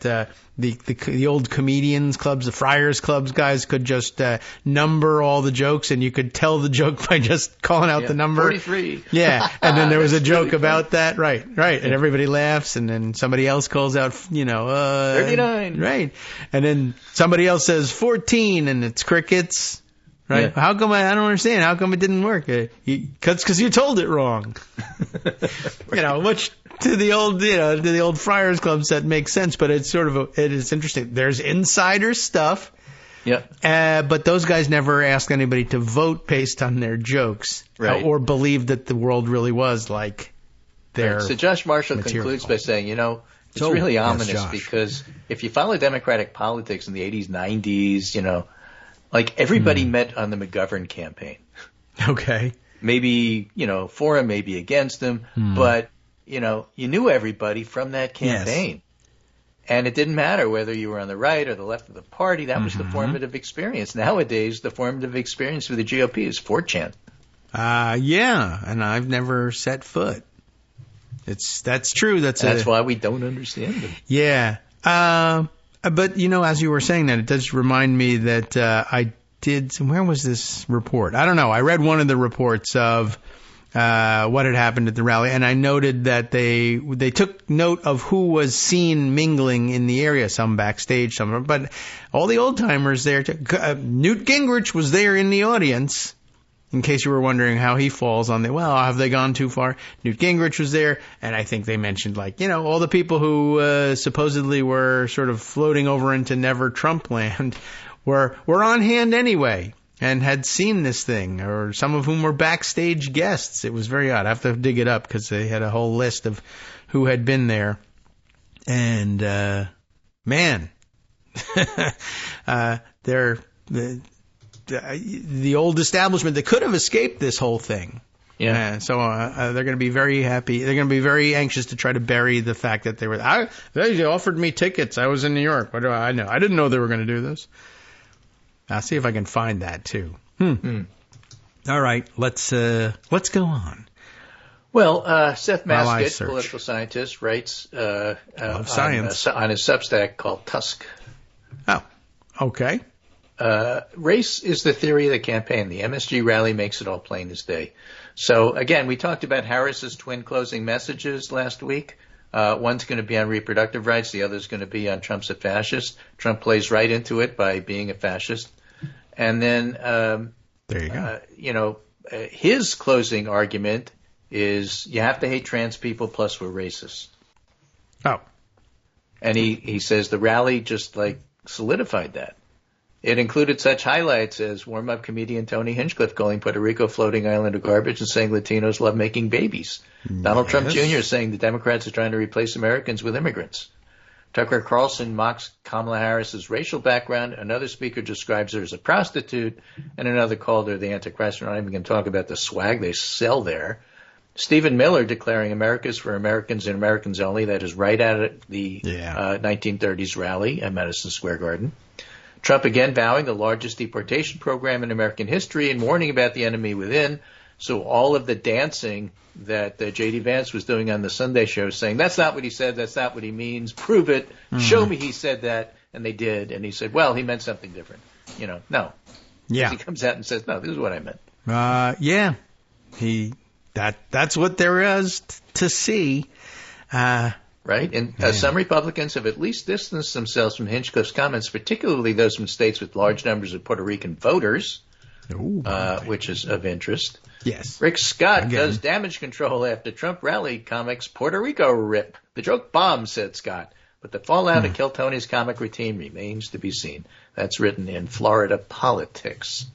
the old comedians clubs, the Friars Clubs guys could just number all the jokes, and you could tell the joke by just calling out the number. 43. Yeah, and then there was a joke about that. Right. And everybody laughs, and then somebody else calls out, 39. Right. And then somebody else says 14, and it's crickets. Right? Yeah. How come I don't understand? How come it didn't work? Because you told it wrong. Which to the old Friars Clubs, that makes sense, but it's it is interesting. There's insider stuff. Yeah. But those guys never asked anybody to vote based on their jokes, right, or believe that the world really was like their. Right. So Josh Marshall material concludes by saying, it's really ominous because if you follow Democratic politics in the 80s, 90s, like everybody met on the McGovern campaign. Okay. Maybe, for him, maybe against him, but, you knew everybody from that campaign. Yes. And it didn't matter whether you were on the right or the left of the party. That was the formative experience. Nowadays, the formative experience for the GOP is 4chan. Yeah, and I've never set foot. That's true. That's why we don't understand them. Yeah. But, as you were saying that, it does remind me that I did. Where was this report? I don't know. I read one of the reports of what had happened at the rally, and I noted that they took note of who was seen mingling in the area, some backstage, some, but all the old timers there. Newt Gingrich was there in the audience, in case you were wondering how he falls on have they gone too far? Newt Gingrich was there, and I think they mentioned all the people who supposedly were sort of floating over into Never Trump land were on hand anyway. And had seen this thing, or some of whom were backstage guests. It was very odd. I have to dig it up because they had a whole list of who had been there. And, man, they're the old establishment that could have escaped this whole thing. Yeah. So they're going to be very happy. They're going to be very anxious to try to bury the fact that they offered me tickets. I was in New York. What do I know? I didn't know they were going to do this. I'll see if I can find that too. All right, let's go on. Well, Seth Maskett, political scientist, writes on his Substack called Tusk. Oh, okay. Race is the theory of the campaign. The MSG rally makes it all plain as day. So again, we talked about Harris's twin closing messages last week. One's going to be on reproductive rights. The other's going to be on Trump's a fascist. Trump plays right into it by being a fascist. And then, there you go. His closing argument is you have to hate trans people, plus we're racist. Oh. And he says the rally just solidified that. It included such highlights as warm-up comedian Tony Hinchcliffe calling Puerto Rico a floating island of garbage and saying Latinos love making babies. Yes. Donald Trump Jr. saying the Democrats are trying to replace Americans with immigrants. Tucker Carlson mocks Kamala Harris's racial background. Another speaker describes her as a prostitute, and another called her the Antichrist. We're not even going to talk about the swag they sell there. Stephen Miller declaring America's for Americans and Americans only. That is right out of the 1930s rally at Madison Square Garden. Trump again vowing the largest deportation program in American history and warning about the enemy within. So all of the dancing that J.D. Vance was doing on the Sunday show saying, that's not what he said, that's not what he means, prove it, show me he said that, and they did. And he said, well, he meant something different. No. Yeah. He comes out and says, no, this is what I meant. Yeah. That's what there is to see. Right? And some Republicans have at least distanced themselves from Hinchcliffe's comments, particularly those from states with large numbers of Puerto Rican voters, which is of interest. Yes. Rick Scott does damage control after Trump rally comics Puerto Rico rip. The joke bombs, said Scott, but the fallout of Kill Tony's comic routine remains to be seen. That's written in Florida Politics.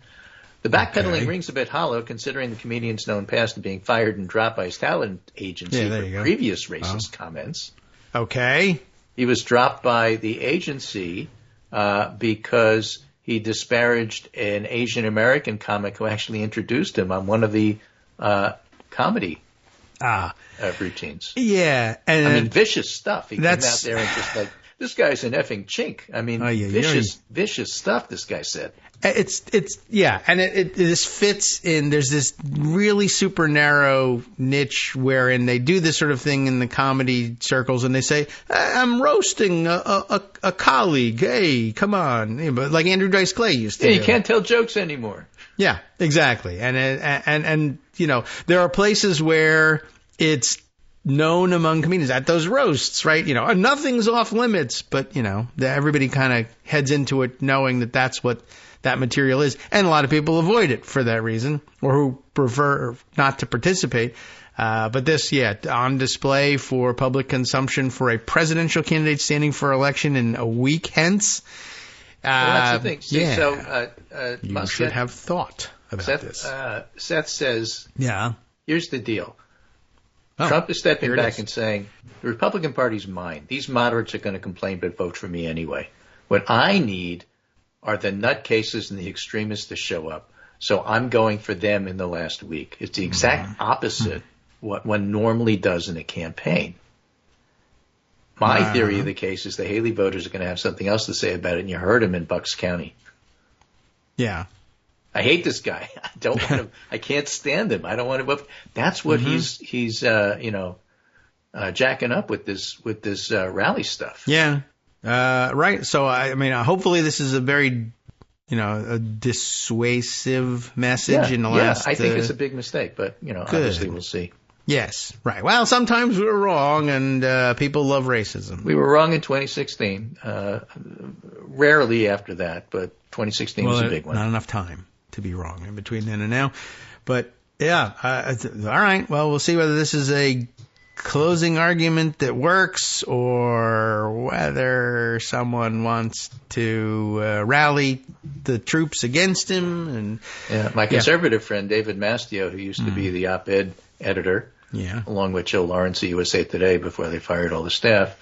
The backpedaling rings a bit hollow, considering the comedian's known past of being fired and dropped by his talent agency for previous racist comments. Okay. He was dropped by the agency because he disparaged an Asian American comic who actually introduced him on one of the comedy routines. Yeah. And vicious stuff. He came out there and just this guy's an effing chink. Vicious stuff, this guy said. This fits in. There's this really super narrow niche wherein they do this sort of thing in the comedy circles, and they say, "I'm roasting a colleague. Hey, come on!" But like Andrew Dice Clay used to. Yeah, you can't tell jokes anymore. Yeah, exactly. And there are places where it's known among comedians at those roasts, right? Nothing's off limits, but everybody kind of heads into it knowing that that's what that material is, and a lot of people avoid it for that reason, or who prefer not to participate. But this, on display for public consumption for a presidential candidate standing for election in a week hence. Well, that's the thing. See, yeah. So, you should have thought about this. Seth says, yeah. Here's the deal. Oh, Trump is stepping back is. and saying, the Republican Party's mine. These moderates are going to complain but vote for me anyway. What I need are the nutcases and the extremists to show up. So I'm going for them in the last week. It's the exact opposite what one normally does in a campaign. My theory of the case is the Haley voters are going to have something else to say about it, and you heard him in Bucks County. Yeah. I hate this guy. I don't want him. I can't stand him. I don't want to vote. That's what he's jacking up with this rally stuff. Yeah. Right. So I mean, hopefully this is a very, a dissuasive message in the last. Yeah, I think it's a big mistake, but obviously we'll see. Yes. Right. Well, sometimes we're wrong, and people love racism. We were wrong in 2016. Rarely after that, but 2016 was a big one. Not enough time to be wrong in between then and now. But yeah, all right. Well, we'll see whether this is a closing argument that works or whether someone wants to rally the troops against him. And my conservative friend David Mastio, who used to be the op-ed editor, along with Joe Lawrence of USA Today before they fired all the staff,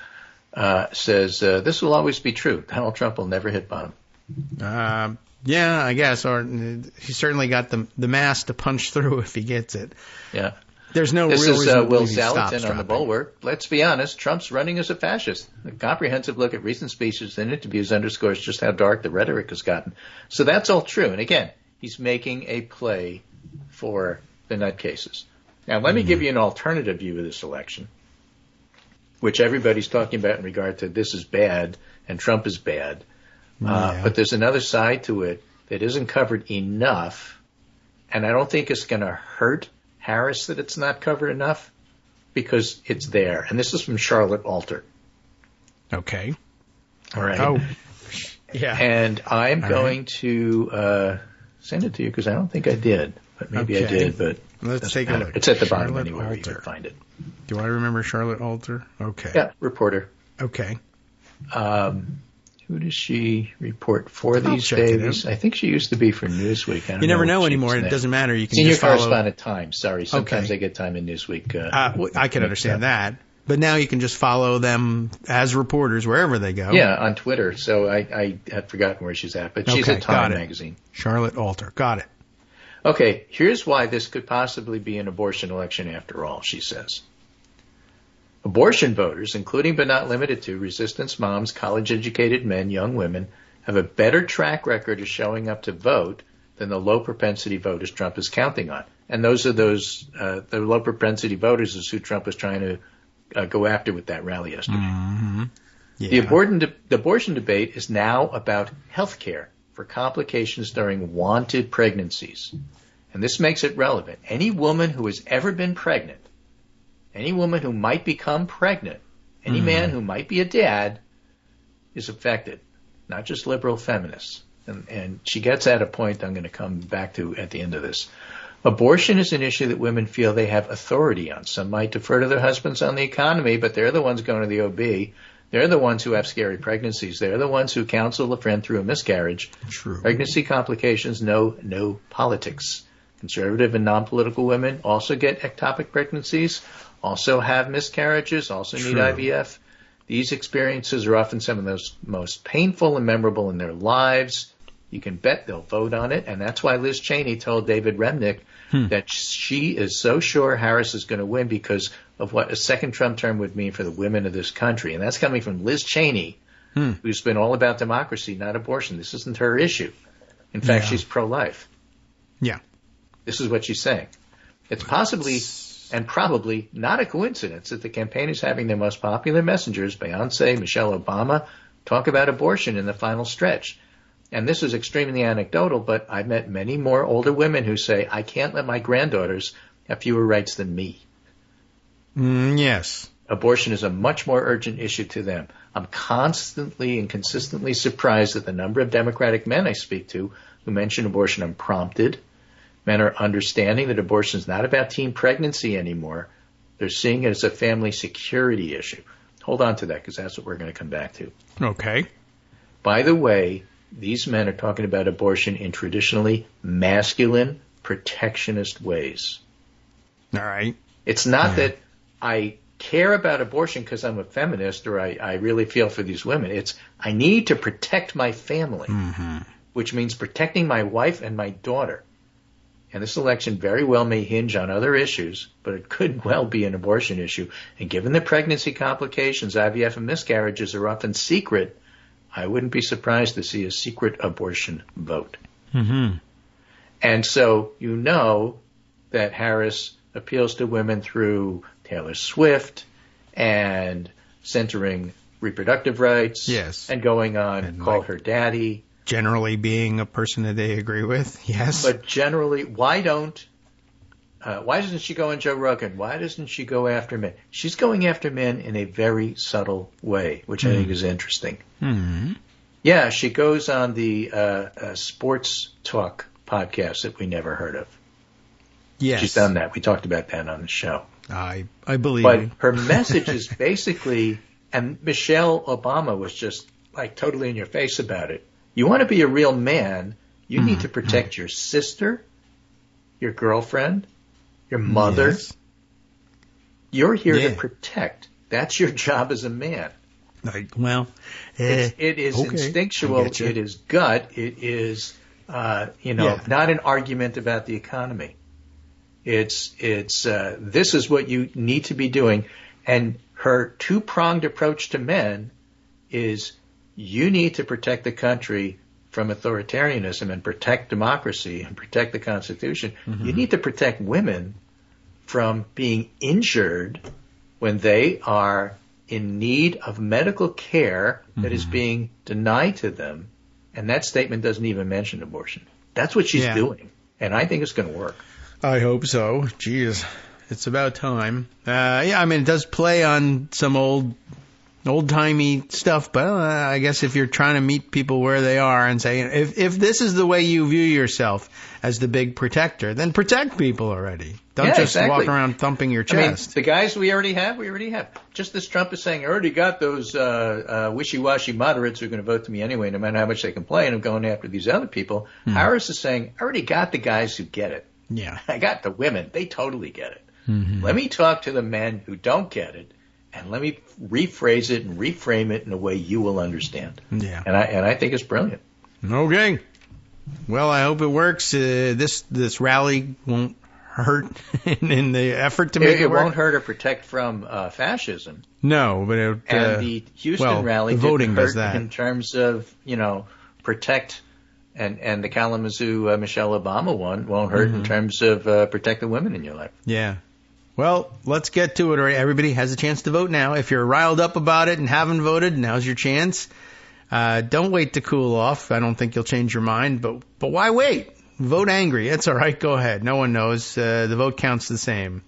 says this will always be true. Donald Trump will never hit bottom. Yeah, I guess. Or he's certainly got the mass to punch through if he gets it. Yeah. There's no This real is reason to Will believe he stops Salatin on the dropping. Bulwark. Let's be honest, Trump's running as a fascist. A comprehensive look at recent speeches and interviews underscores just how dark the rhetoric has gotten. So that's all true. And again, he's making a play for the nutcases. Now, let me give you an alternative view of this election, which everybody's talking about in regard to this is bad and Trump is bad. But there's another side to it that isn't covered enough, and I don't think it's going to hurt Harris that it's not covered enough because it's there. And this is from Charlotte Alter. Okay. All right. Oh, yeah. And I'm going to send it to you because I don't think I did, but maybe I did. But let's take a look. It's at the bottom Charlotte anywhere you Alter. can find it. Do I remember Charlotte Alter? Okay. Yeah, reporter. Okay. Who does she report for these check it days? out. I think she used to be for Newsweek. I don't You never know what she anymore. was It doesn't matter. You can Senior just follow. correspondent Time. Sorry, sometimes Okay. I get Time in Newsweek. I can understand that. But now you can just follow them as reporters wherever they go. Yeah, on Twitter. So I had forgotten where she's at, but she's at Time magazine. Charlotte Alter. Got it. Okay, here's why this could possibly be an abortion election after all, she says. Abortion voters, including but not limited to resistance moms, college-educated men, young women, have a better track record of showing up to vote than the low-propensity voters Trump is counting on. And the low-propensity voters is who Trump was trying to go after with that rally yesterday. Mm-hmm. Yeah. The abortion debate is now about health care for complications during wanted pregnancies. And this makes it relevant. Any woman who has ever been pregnant, any woman who might become pregnant, any man who might be a dad is affected, not just liberal feminists. And she gets at a point I'm going to come back to at the end of this. Abortion is an issue that women feel they have authority on. Some might defer to their husbands on the economy, but they're the ones going to the OB. They're the ones who have scary pregnancies. They're the ones who counsel a friend through a miscarriage. True. Pregnancy complications know no politics. Conservative and non-political women also get ectopic pregnancies, also have miscarriages, also need IVF. These experiences are often some of those most painful and memorable in their lives. You can bet they'll vote on it, and that's why Liz Cheney told David Remnick that she is so sure Harris is going to win because of what a second Trump term would mean for the women of this country. And that's coming from Liz Cheney, who's been all about democracy, not abortion. This isn't her issue. In fact, she's pro-life. Yeah. This is what she's saying. It's possibly and probably not a coincidence that the campaign is having their most popular messengers, Beyonce, Michelle Obama, talk about abortion in the final stretch. And this is extremely anecdotal, but I've met many more older women who say, I can't let my granddaughters have fewer rights than me. Yes. Abortion is a much more urgent issue to them. I'm constantly and consistently surprised at the number of Democratic men I speak to who mention abortion unprompted, Men are understanding that abortion is not about teen pregnancy anymore. They're seeing it as a family security issue. Hold on to that, because that's what we're going to come back to. Okay. By the way, these men are talking about abortion in traditionally masculine, protectionist ways. All right. It's not that I care about abortion because I'm a feminist or I really feel for these women. It's I need to protect my family, which means protecting my wife and my daughter. And this election very well may hinge on other issues, but it could well be an abortion issue. And given the pregnancy complications, IVF and miscarriages are often secret, I wouldn't be surprised to see a secret abortion vote. Mm-hmm. And so you know that Harris appeals to women through Taylor Swift and centering reproductive rights. Yes. And going on, And call like- her daddy. Generally being a person that they agree with, yes. But generally, why doesn't she go on Joe Rogan? Why doesn't she go after men? She's going after men in a very subtle way, which I think is interesting. Mm-hmm. Yeah, she goes on the sports talk podcast that we never heard of. Yes. She's done that. We talked about that on the show. I believe But you. her message is basically, and Michelle Obama was just like totally in your face about it. You want to be a real man, you need to protect your sister, your girlfriend, your mother. Yes. You're here Yeah. to protect. That's your job as a man. Like, well, It is okay. instinctual. I get you. It is gut. It is, not an argument about the economy. It's this is what you need to be doing. And her two-pronged approach to men is you need to protect the country from authoritarianism and protect democracy and protect the Constitution. Mm-hmm. You need to protect women from being injured when they are in need of medical care that is being denied to them. And that statement doesn't even mention abortion. That's what she's doing. And I think it's going to work. I hope so. Jeez, it's about time. It does play on some old-timey stuff, but I guess if you're trying to meet people where they are and say, if this is the way you view yourself as the big protector, then protect people already. Don't just walk around thumping your chest. The guys we already have. Just as Trump is saying, I already got those wishy-washy moderates who are going to vote to me anyway, no matter how much they complain. I'm going after these other people. Harris is saying, I already got the guys who get it. Yeah. I got the women. They totally get it. Mm-hmm. Let me talk to the men who don't get it, and let me rephrase it and reframe it in a way you will understand. Yeah. And I think it's brilliant. Okay. Well, I hope it works. This rally won't hurt in the effort to make it work. It won't hurt or protect from fascism. No, but And the Houston rally the voting didn't hurt does that. in terms of, protect, and the Kalamazoo Michelle Obama one won't hurt in terms of protect the women in your life. Yeah. Well, let's get to it. Everybody has a chance to vote now. If you're riled up about it and haven't voted, now's your chance. Don't wait to cool off. I don't think you'll change your mind, but why wait? Vote angry. That's all right. Go ahead. No one knows. The vote counts the same.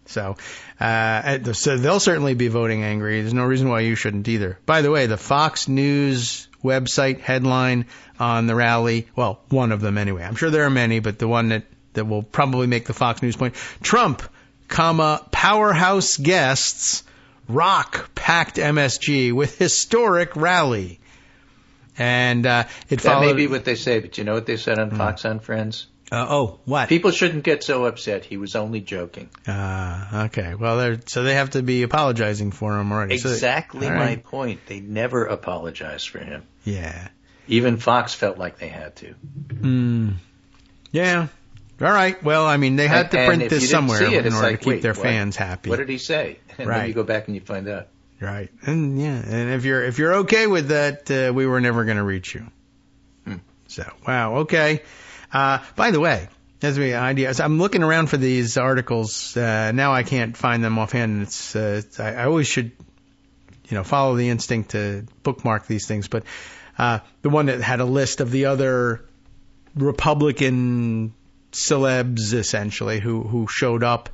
So they'll certainly be voting angry. There's no reason why you shouldn't either. By the way, the Fox News website headline on the rally, well, one of them anyway. I'm sure there are many, but the one that will probably make the Fox News point. Trump, powerhouse guests rock packed MSG with historic rally. And it followed. That may be what they say, but you know what they said on Fox on Friends? What? People shouldn't get so upset. He was only joking. Okay. Well, so they have to be apologizing for him already. Exactly my point. They never apologized for him. Yeah. Even Fox felt like they had to. Yeah. All right. Well, they had to print this somewhere in order to keep their fans happy. What did he say? And then you go back and you find out. Right. And and if you're okay with that, we were never going to reach you. So, wow. Okay. By the way, as we ideas, I'm looking around for these articles. Now I can't find them offhand. I always should, follow the instinct to bookmark these things. But the one that had a list of the other Republican celebs, essentially, who showed up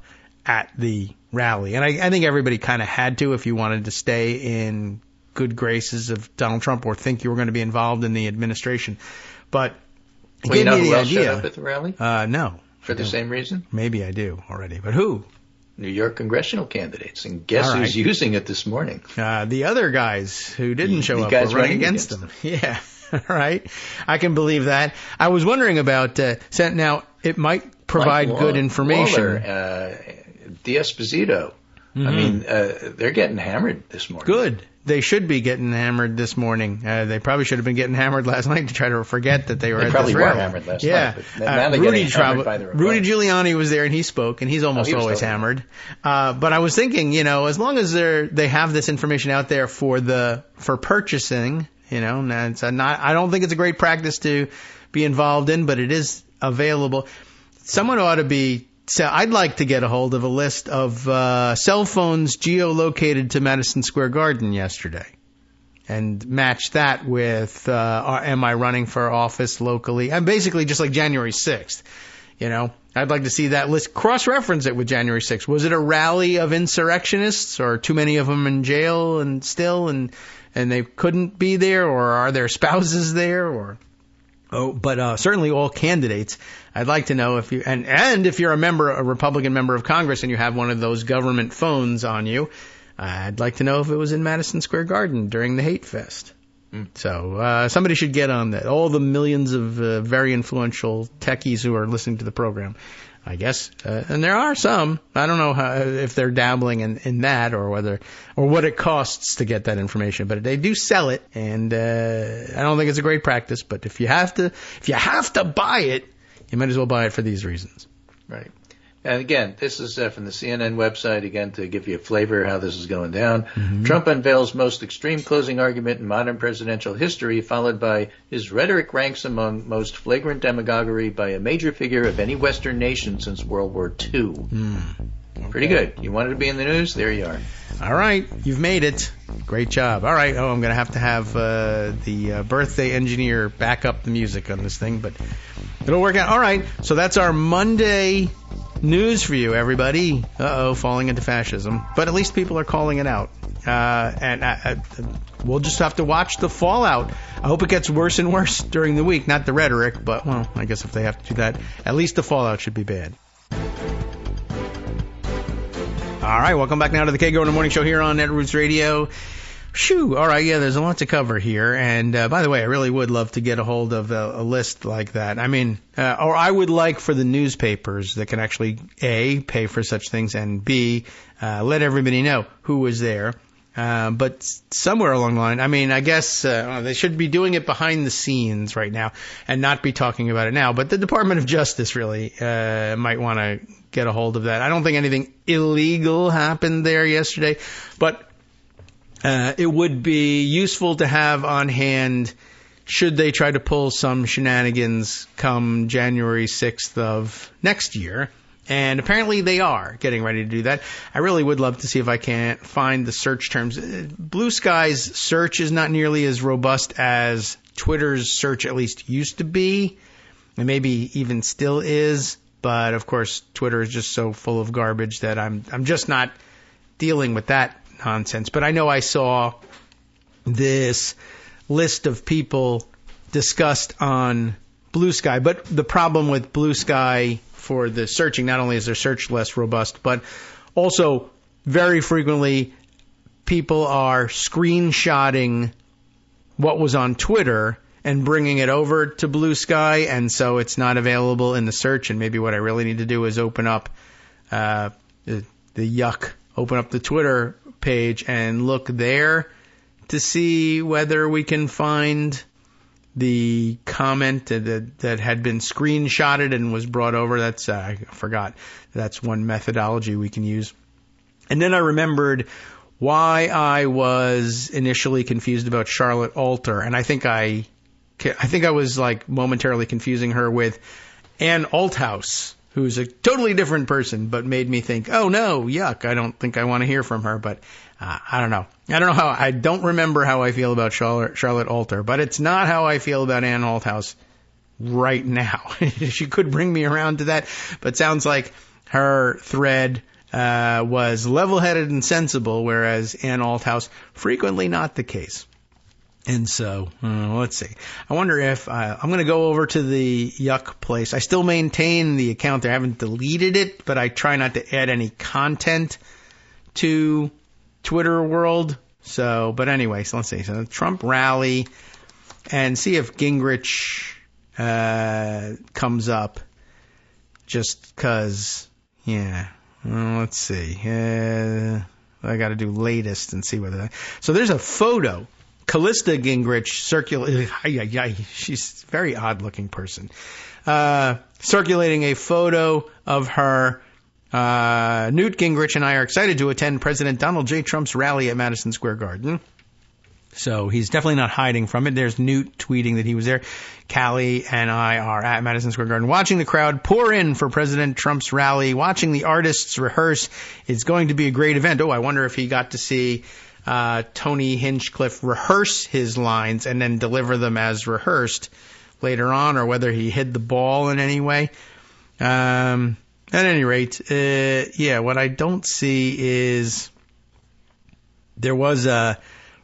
at the rally. And I think everybody kind of had to if you wanted to stay in good graces of Donald Trump or think you were going to be involved in the administration. But Well, you know me who the else showed idea. up at the rally? No. For the same reason? Maybe I do already, but who? New York congressional candidates. And guess All right. who's using it this morning? The other guys who didn't show The up guys were running running against them. against Yeah, all right. I can believe that. I was wondering about, now, it might provide Mike good information. Waller, D'Esposito. I mean, they're getting hammered this morning. Good. They should be getting hammered this morning. They probably should have been getting hammered last night to try to forget that they were They at probably this were rally. hammered last yeah. night. But now they're getting hammered by the Rudy Giuliani was there and he spoke, and he's almost he was always totally hammered. But I was thinking, as long as they have this information out there for purchasing, it's I don't think it's a great practice to be involved in, but it is available. Someone ought to be. So I'd like to get a hold of a list of cell phones geolocated to Madison Square Garden yesterday, and match that with am I running for office locally? And basically just like January 6th, I'd like to see that list, cross-reference it with January 6th. Was it a rally of insurrectionists, or too many of them in jail and they couldn't be there, or are their spouses there, but certainly all candidates. I'd like to know if you, and if you're a Republican member of Congress and you have one of those government phones on you, I'd like to know if it was in Madison Square Garden during the Hate Fest. So somebody should get on that. All the millions of very influential techies who are listening to the program, I guess, and there are some. I don't know if they're dabbling in that, or what it costs to get that information, but they do sell it, and I don't think it's a great practice. But if you have to buy it, you might as well buy it for these reasons. Right. And again, this is from the CNN website, again, to give you a flavor of how this is going down. Mm-hmm. Trump unveils most extreme closing argument in modern presidential history, followed by his rhetoric ranks among most flagrant demagoguery by a major figure of any Western nation since World War II. Okay. Pretty good. You wanted to be in the news? There you are. All right. You've made it. Great job. All right. I'm going to have the birthday engineer back up the music on this thing, but it'll work out. All right. So that's our Monday news for you, everybody. Falling into fascism. But at least people are calling it out. And we'll just have to watch the fallout. I hope it gets worse and worse during the week. Not the rhetoric, but, well, I guess if they have to do that, at least the fallout should be bad. All right, welcome back now to the Kagro in the Morning Show here on Netroots Radio. Shoo! All right, yeah, there's a lot to cover here. And by the way, I really would love to get a hold of a list like that. I mean, or I would like for the newspapers that can actually, A, pay for such things, and B, let everybody know who was there. But somewhere along the line, I mean, I guess they should be doing it behind the scenes right now and not be talking about it now. But the Department of Justice really might want to get a hold of that. I don't think anything illegal happened there yesterday, but it would be useful to have on hand should they try to pull some shenanigans come January 6th of next year. And apparently they are getting ready to do that. I really would love to see if I can find the search terms. Blue Sky's search is not nearly as robust as Twitter's search at least used to be, and maybe even still is. But of course, Twitter is just so full of garbage that I'm just not dealing with that nonsense. But I know I saw this list of people discussed on Blue Sky. But the problem with Blue Sky for the searching, not only is their search less robust, but also very frequently people are screenshotting what was on Twitter and bringing it over to Blue Sky, and so it's not available in the search. And maybe what I really need to do is open up open up the Twitter page and look there to see whether we can find the comment that had been screenshotted and was brought over. That's I forgot. That's one methodology we can use. And then I remembered why I was initially confused about Charlotte Alter, and I think I was like momentarily confusing her with Ann Althouse, who's a totally different person, but made me think, oh no, yuck, I don't think I want to hear from her. But I don't know. I don't remember how I feel about Charlotte Alter, but it's not how I feel about Ann Althouse right now. She could bring me around to that, but sounds like her thread was level-headed and sensible, whereas Ann Althouse, frequently not the case. And so, let's see. I wonder if I'm going to go over to the Yuck place. I still maintain the account there. I haven't deleted it, but I try not to add any content to Twitter world. So, but anyway, so let's see. So the Trump rally, and see if Gingrich comes up. Just because, yeah. Well, let's see. I got to do latest and see whether. So there's a photo. Callista Gingrich she's a very odd-looking person. Circulating a photo of her. Newt Gingrich and I are excited to attend President Donald J. Trump's rally at Madison Square Garden. So he's definitely not hiding from it. There's Newt tweeting that he was there. Callie and I are at Madison Square Garden watching the crowd pour in for President Trump's rally, watching the artists rehearse. It's going to be a great event. Oh, I wonder if he got to see Tony Hinchcliffe rehearse his lines and then deliver them as rehearsed later on, or whether he hid the ball in any way. At any rate, what I don't see is there was a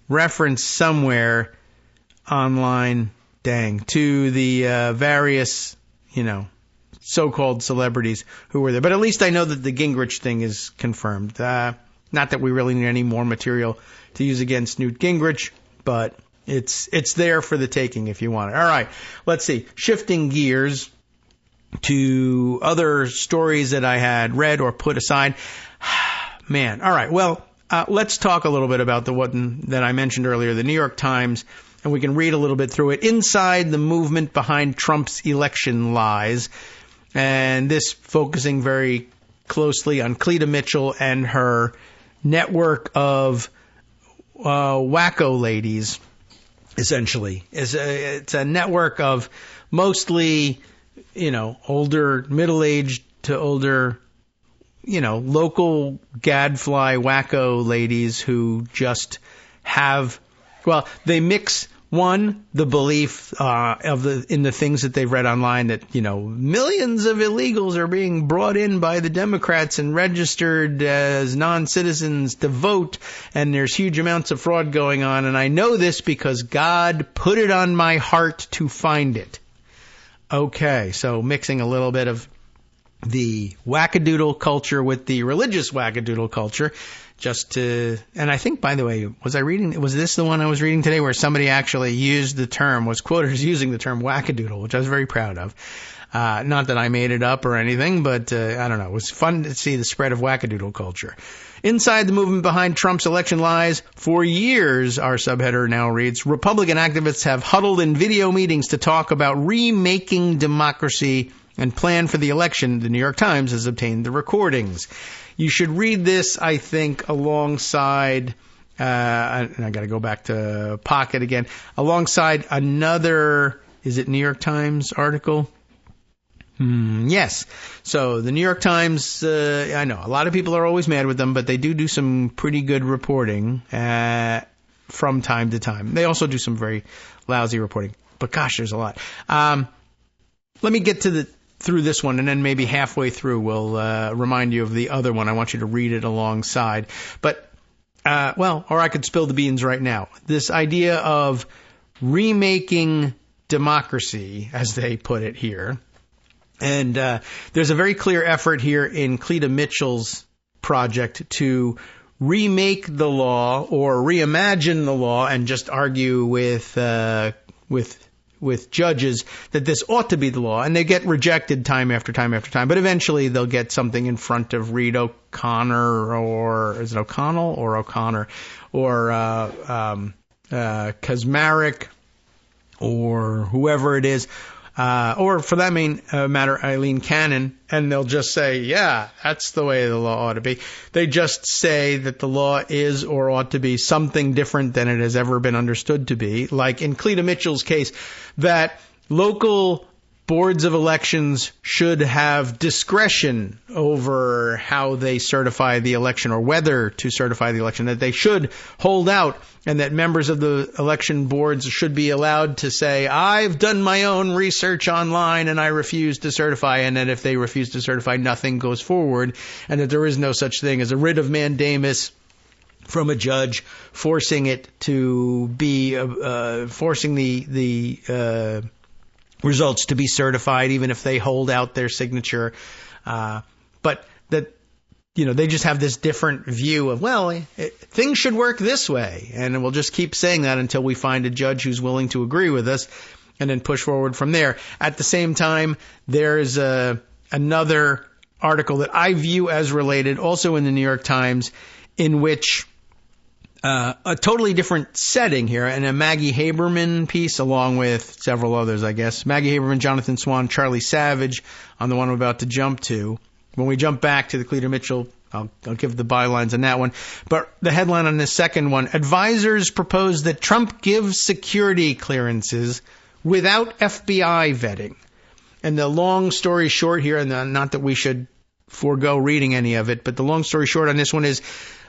reference somewhere online, to the various, so-called celebrities who were there. But at least I know that the Gingrich thing is confirmed. Not that we really need any more material to use against Newt Gingrich, but it's there for the taking if you want it. All right, let's see. Shifting gears to other stories that I had read or put aside. Man, all right. Well, let's talk a little bit about the one that I mentioned earlier, the New York Times, and we can read a little bit through it. Inside the movement behind Trump's election lies, and this focusing very closely on Cleta Mitchell and her network of wacko ladies, essentially. It's a network of mostly, older, middle-aged to older, local gadfly wacko ladies who just have, they mix the belief in the things that they've read online that, millions of illegals are being brought in by the Democrats and registered as non-citizens to vote, and there's huge amounts of fraud going on, and I know this because God put it on my heart to find it. Okay, so mixing a little bit of the wackadoodle culture with the religious wackadoodle culture, and I think, by the way, was this the one I was reading today where somebody actually was quoted as using the term wackadoodle, which I was very proud of. Not that I made it up or anything, but I don't know. It was fun to see the spread of wackadoodle culture. Inside the movement behind Trump's election lies. For years, our subheader now reads, Republican activists have huddled in video meetings to talk about remaking democracy and plan for the election. The New York Times has obtained the recordings. You should read this, I think, alongside, and I got to go back to Pocket again, alongside another, is it New York Times article? Yes. So the New York Times, I know a lot of people are always mad with them, but they do some pretty good reporting from time to time. They also do some very lousy reporting, but gosh, there's a lot. Let me get through this one, and then maybe halfway through we'll remind you of the other one. I want you to read it alongside. But, or I could spill the beans right now. This idea of remaking democracy, as they put it here. And there's a very clear effort here in Cleta Mitchell's project to remake the law or reimagine the law and just argue with judges that this ought to be the law, and they get rejected time after time after time. But eventually they'll get something in front of Reed O'Connor, or is it O'Connell or O'Connor, or Kaczmarek, or whoever it is, or for that matter, Eileen Cannon, and they'll just say, yeah, that's the way the law ought to be. They just say that the law is or ought to be something different than it has ever been understood to be. Like in Cleta Mitchell's case, that local boards of elections should have discretion over how they certify the election or whether to certify the election, that they should hold out, and that members of the election boards should be allowed to say, I've done my own research online and I refuse to certify, and that if they refuse to certify, nothing goes forward, and that there is no such thing as a writ of mandamus from a judge, forcing it to be forcing the results to be certified, even if they hold out their signature. But that, they just have this different view of, things should work this way. And we'll just keep saying that until we find a judge who's willing to agree with us and then push forward from there. At the same time, there's another article that I view as related, also in the New York Times, in which a totally different setting here, and a Maggie Haberman piece along with several others, I guess. Maggie Haberman, Jonathan Swan, Charlie Savage on the one I'm about to jump to. When we jump back to the Cleta Mitchell, I'll give the bylines on that one. But the headline on this second one, advisors propose that Trump gives security clearances without FBI vetting. And the long story short here, and not that we should forego reading any of it, but the long story short on this one is,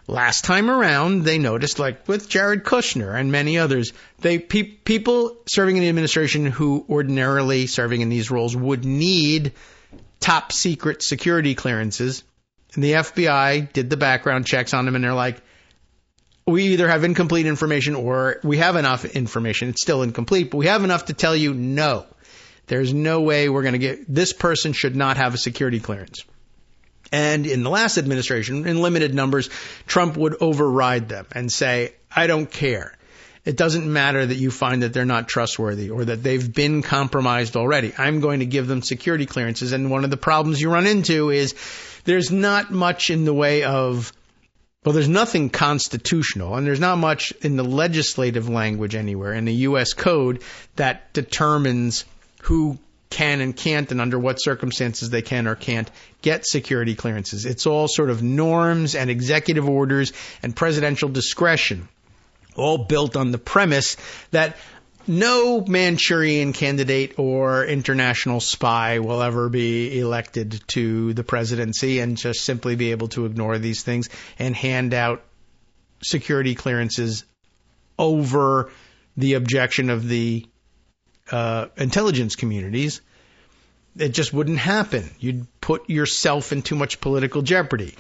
last time around, they noticed, like with Jared Kushner and many others, people serving in the administration who ordinarily serving in these roles would need top secret security clearances. And the FBI did the background checks on them, and they're like, we either have incomplete information or we have enough information. It's still incomplete, but we have enough to tell you no. There's no way we're going to get, this person should not have a security clearance. And in the last administration, in limited numbers, Trump would override them and say, I don't care. It doesn't matter that you find that they're not trustworthy or that they've been compromised already. I'm going to give them security clearances. And one of the problems you run into is there's not much in the way of, there's nothing constitutional, and there's not much in the legislative language anywhere in the U.S. Code that determines who can and can't, and under what circumstances they can or can't get security clearances. It's all sort of norms and executive orders and presidential discretion, all built on the premise that no Manchurian candidate or international spy will ever be elected to the presidency and just simply be able to ignore these things and hand out security clearances over the objection of the intelligence communities. It just wouldn't happen. You'd put yourself in too much political jeopardy.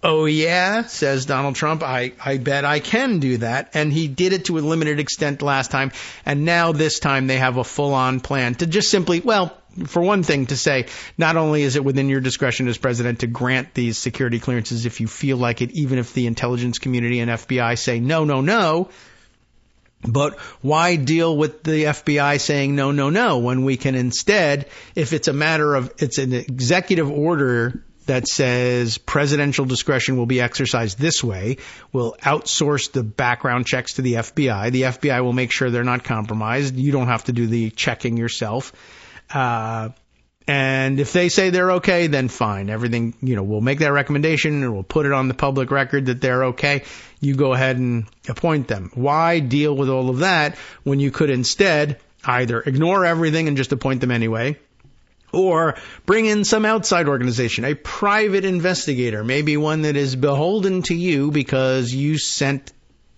Oh, yeah, says Donald Trump, I bet I can do that. And he did it to a limited extent last time. And now this time they have a full-on plan to just simply, for one thing, to say, not only is it within your discretion as president to grant these security clearances if you feel like it, even if the intelligence community and FBI say no, but why deal with the FBI saying no, when we can instead, if it's a matter of, it's an executive order that says presidential discretion will be exercised this way, we'll outsource the background checks to the FBI. The FBI will make sure they're not compromised. You don't have to do the checking yourself. And if they say they're okay, then fine. Everything, we'll make that recommendation and we'll put it on the public record that they're okay. You go ahead and appoint them. Why deal with all of that when you could instead either ignore everything and just appoint them anyway, or bring in some outside organization, a private investigator, maybe one that is beholden to you because you sent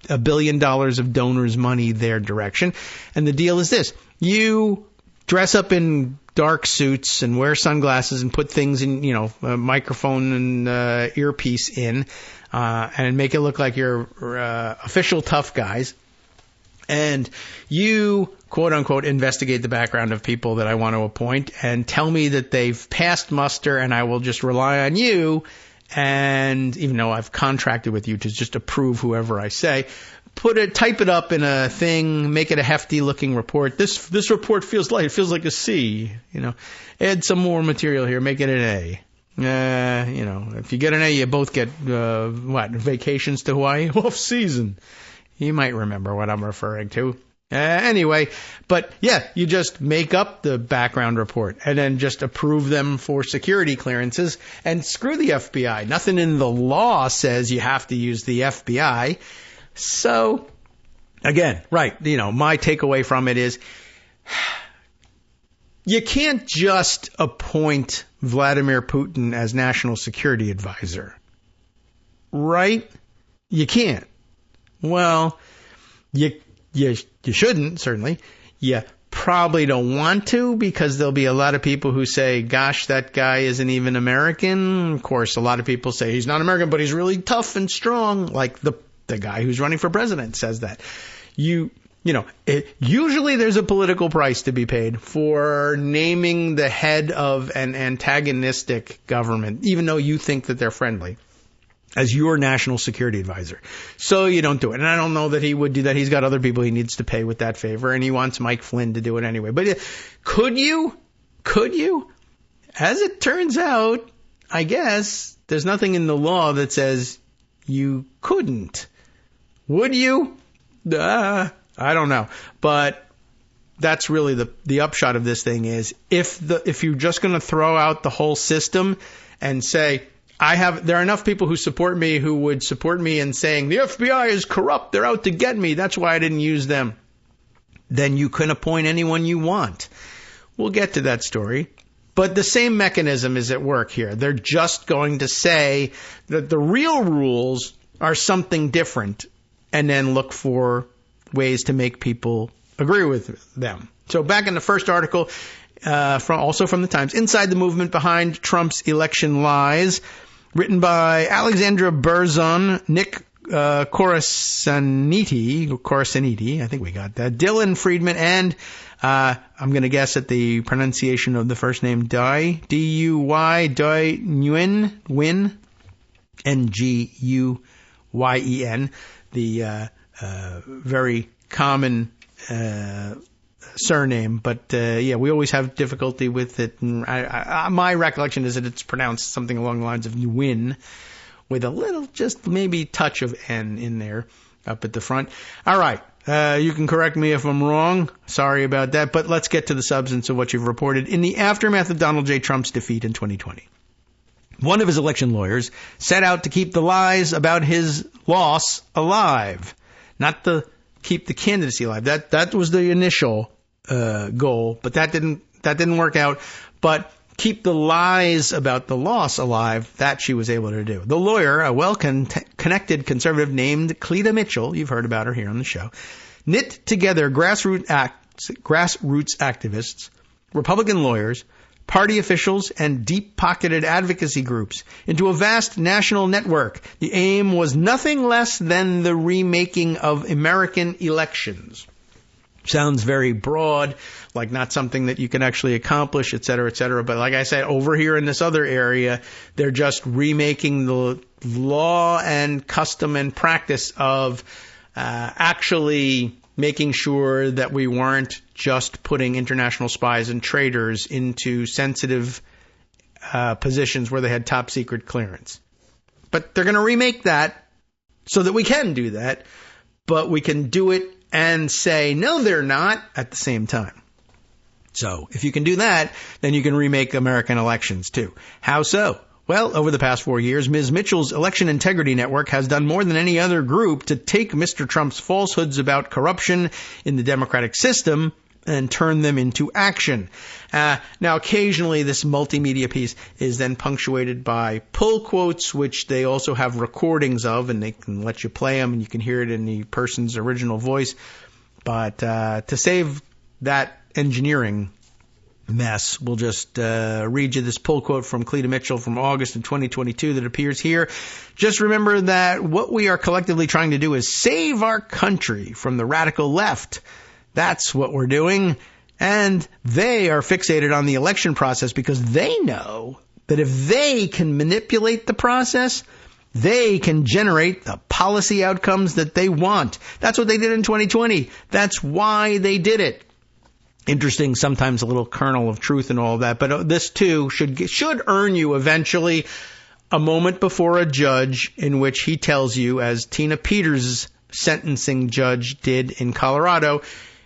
$1 billion of donors' money their direction. And the deal is this. You dress up in dark suits and wear sunglasses and put things in, a microphone and earpiece in, and make it look like you're official tough guys. And you, quote unquote, investigate the background of people that I want to appoint and tell me that they've passed muster, and I will just rely on you. And even though I've contracted with you to just approve whoever I say, type it up in a thing, make it a hefty looking report. This report feels like a C, add some more material here, make it an A. If you get an A, you both get, vacations to Hawaii off season. You might remember what I'm referring to. Anyway, but yeah, you just make up the background report and then just approve them for security clearances and screw the FBI. Nothing in the law says you have to use the FBI. So, again, right, my takeaway from it is you can't just appoint Vladimir Putin as national security advisor, right? You can't. Well, you shouldn't, certainly. You probably don't want to, because there'll be a lot of people who say, gosh, that guy isn't even American. Of course, a lot of people say he's not American, but he's really tough and strong, like the The guy who's running for president says that. Usually there's a political price to be paid for naming the head of an antagonistic government, even though you think that they're friendly, as your national security advisor. So you don't do it. And I don't know that he would do that. He's got other people he needs to pay with that favor, and he wants Mike Flynn to do it anyway. But could you? As it turns out, I guess there's nothing in the law that says you couldn't. Would you? I don't know. But that's really the upshot of this thing is if you're just going to throw out the whole system and say, there are enough people who support me who would support me in saying the FBI is corrupt, they're out to get me, that's why I didn't use them, then you can appoint anyone you want. We'll get to that story. But the same mechanism is at work here. They're just going to say that the real rules are something different and then look for ways to make people agree with them. So back in the first article, also from the Times, Inside the Movement Behind Trump's Election Lies, written by Alexandra Berzon, Nick Corasaniti, I think we got that, Dylan Friedman, and I'm going to guess at the pronunciation of the first name, D-U-Y, Nguyen, Nguyen, the very common surname, but we always have difficulty with it. And my recollection is that it's pronounced something along the lines of Nguyen, with a little, just maybe touch of N in there up at the front. All right. You can correct me if I'm wrong. Sorry about that. But let's get to the substance of what you've reported. In the aftermath of Donald J. Trump's defeat in 2020, one of his election lawyers set out to keep the lies about his loss alive, not to keep the candidacy alive. That was the initial goal, but that didn't work out. But keep the lies about the loss alive, that she was able to do. The lawyer, a well-connected conservative named Cleta Mitchell, you've heard about her here on the show, knit together grassroots activists, Republican lawyers, party officials, and deep-pocketed advocacy groups into a vast national network. The aim was nothing less than the remaking of American elections. Sounds very broad, like not something that you can actually accomplish, et cetera, et cetera. But like I said, over here in this other area, they're just remaking the law and custom and practice of actually making sure that we weren't just putting international spies and traitors into sensitive positions where they had top secret clearance. But they're going to remake that so that we can do that, but we can do it and say, no, they're not at the same time. So if you can do that, then you can remake American elections too. How so? Well, over the past 4 years, Ms. Mitchell's Election Integrity Network has done more than any other group to take Mr. Trump's falsehoods about corruption in the democratic system and turn them into action. Now, occasionally this multimedia piece is then punctuated by pull quotes, which they also have recordings of, and they can let you play them, and you can hear it in the person's original voice. But to save that engineering mess, we'll just read you this pull quote from Cleta Mitchell from August of 2022 that appears here. Just remember that what we are collectively trying to do is save our country from the radical left. That's what we're doing. And they are fixated on the election process because they know that if they can manipulate the process, they can generate the policy outcomes that they want. That's what they did in 2020. That's why they did it. Interesting, sometimes a little kernel of truth and all of that. But this, too, should earn you eventually a moment before a judge in which he tells you, as Tina Peters' sentencing judge did in Colorado,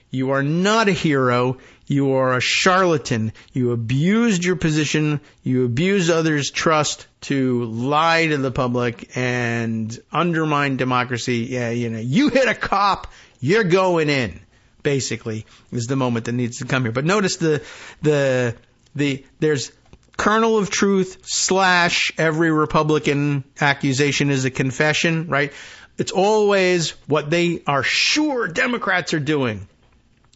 you are not a hero. You are a charlatan. You abused your position. You abused others' trust to lie to the public and undermine democracy. Yeah, you hit a cop, you're going in. Basically, is the moment that needs to come here. But notice there's kernel of truth / every Republican accusation is a confession, right? It's always what they are sure Democrats are doing.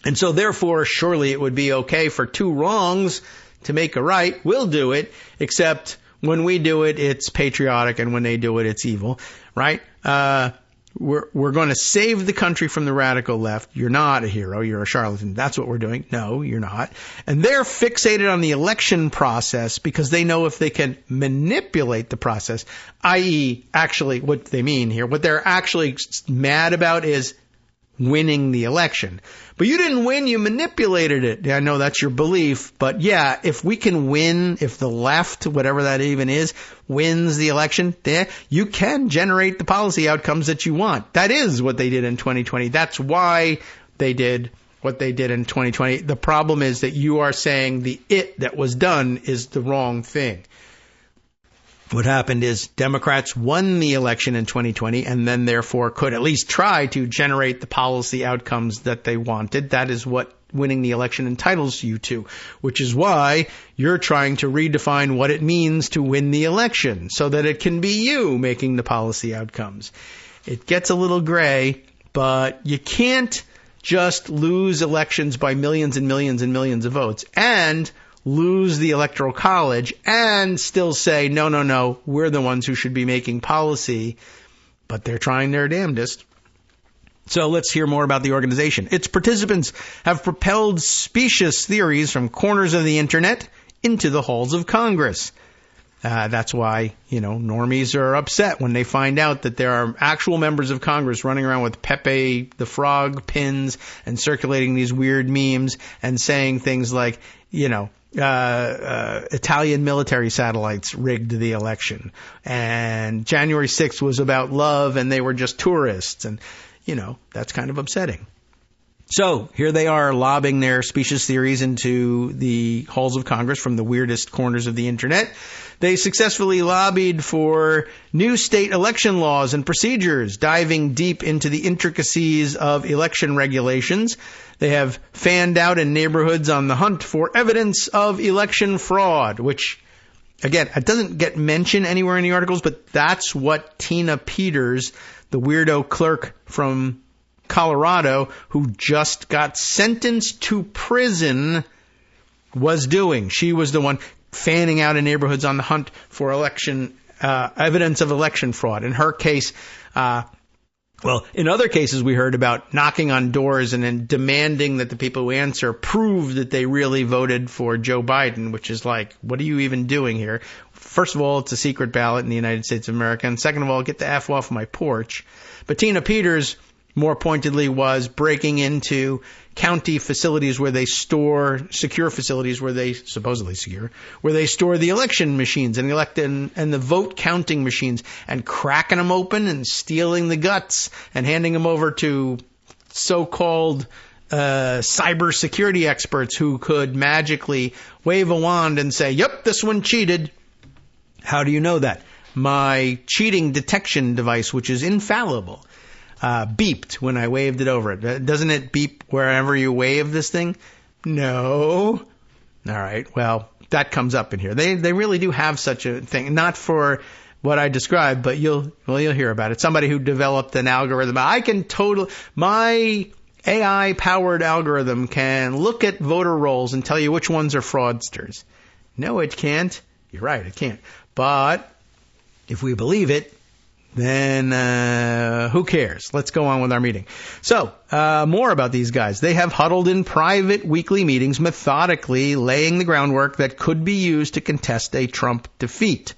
And so therefore, surely it would be okay for two wrongs to make a right. We'll do it, except when we do it, it's patriotic, and when they do it, it's evil, right? we're going to save the country from the radical left. You're not a hero. You're a charlatan. That's what we're doing. No, you're not. And they're fixated on the election process because they know if they can manipulate the process, i.e., actually what they mean here, what they're actually mad about is winning the election. But you didn't win, you manipulated it. I know that's your belief, but yeah, if we can win, if the left, whatever that even is, wins the election, you can generate the policy outcomes that you want. That is what they did in 2020. That's why they did what they did in 2020. The problem is that you are saying the it that was done is the wrong thing. What happened is Democrats won the election in 2020 and then therefore could at least try to generate the policy outcomes that they wanted. That is what winning the election entitles you to, which is why you're trying to redefine what it means to win the election so that it can be you making the policy outcomes. It gets a little gray, but you can't just lose elections by millions and millions and millions of votes and lose the Electoral College and still say, no, we're the ones who should be making policy, but they're trying their damnedest. So let's hear more about the organization. Its participants have propelled specious theories from corners of the internet into the halls of Congress. That's why, normies are upset when they find out that there are actual members of Congress running around with Pepe the Frog pins and circulating these weird memes and saying things like, Italian military satellites rigged the election, and January 6th was about love and they were just tourists, and that's kind of upsetting. So here they are lobbing their specious theories into the halls of Congress from the weirdest corners of the internet. They successfully lobbied for new state election laws and procedures, diving deep into the intricacies of election regulations. They have fanned out in neighborhoods on the hunt for evidence of election fraud, which, again, it doesn't get mentioned anywhere in the articles, but that's what Tina Peters, the weirdo clerk from Colorado, who just got sentenced to prison, was doing. She was the one fanning out in neighborhoods on the hunt for evidence of election fraud. In her case, in other cases we heard about knocking on doors and then demanding that the people who answer prove that they really voted for Joe Biden, which is like, what are you even doing here? First of all, it's a secret ballot in the United States of America. And second of all, get the F off my porch. But Tina Peters, more pointedly, was breaking into county facilities where they store, secure facilities where they, supposedly secure, where they store the election machines and the vote counting machines, and cracking them open and stealing the guts and handing them over to so-called cybersecurity experts who could magically wave a wand and say, yep, this one cheated. How do you know that? My cheating detection device, which is infallible, beeped when I waved it over it. Doesn't it beep wherever you wave this thing? No. All right. Well, that comes up in here. They really do have such a thing. Not for what I described, but you'll hear about it. Somebody who developed an algorithm. My AI powered algorithm can look at voter rolls and tell you which ones are fraudsters. No, it can't. You're right, it can't. But if we believe it, then who cares? Let's go on with our meeting. So, more about these guys. They have huddled in private weekly meetings, methodically laying the groundwork that could be used to contest a Trump defeat.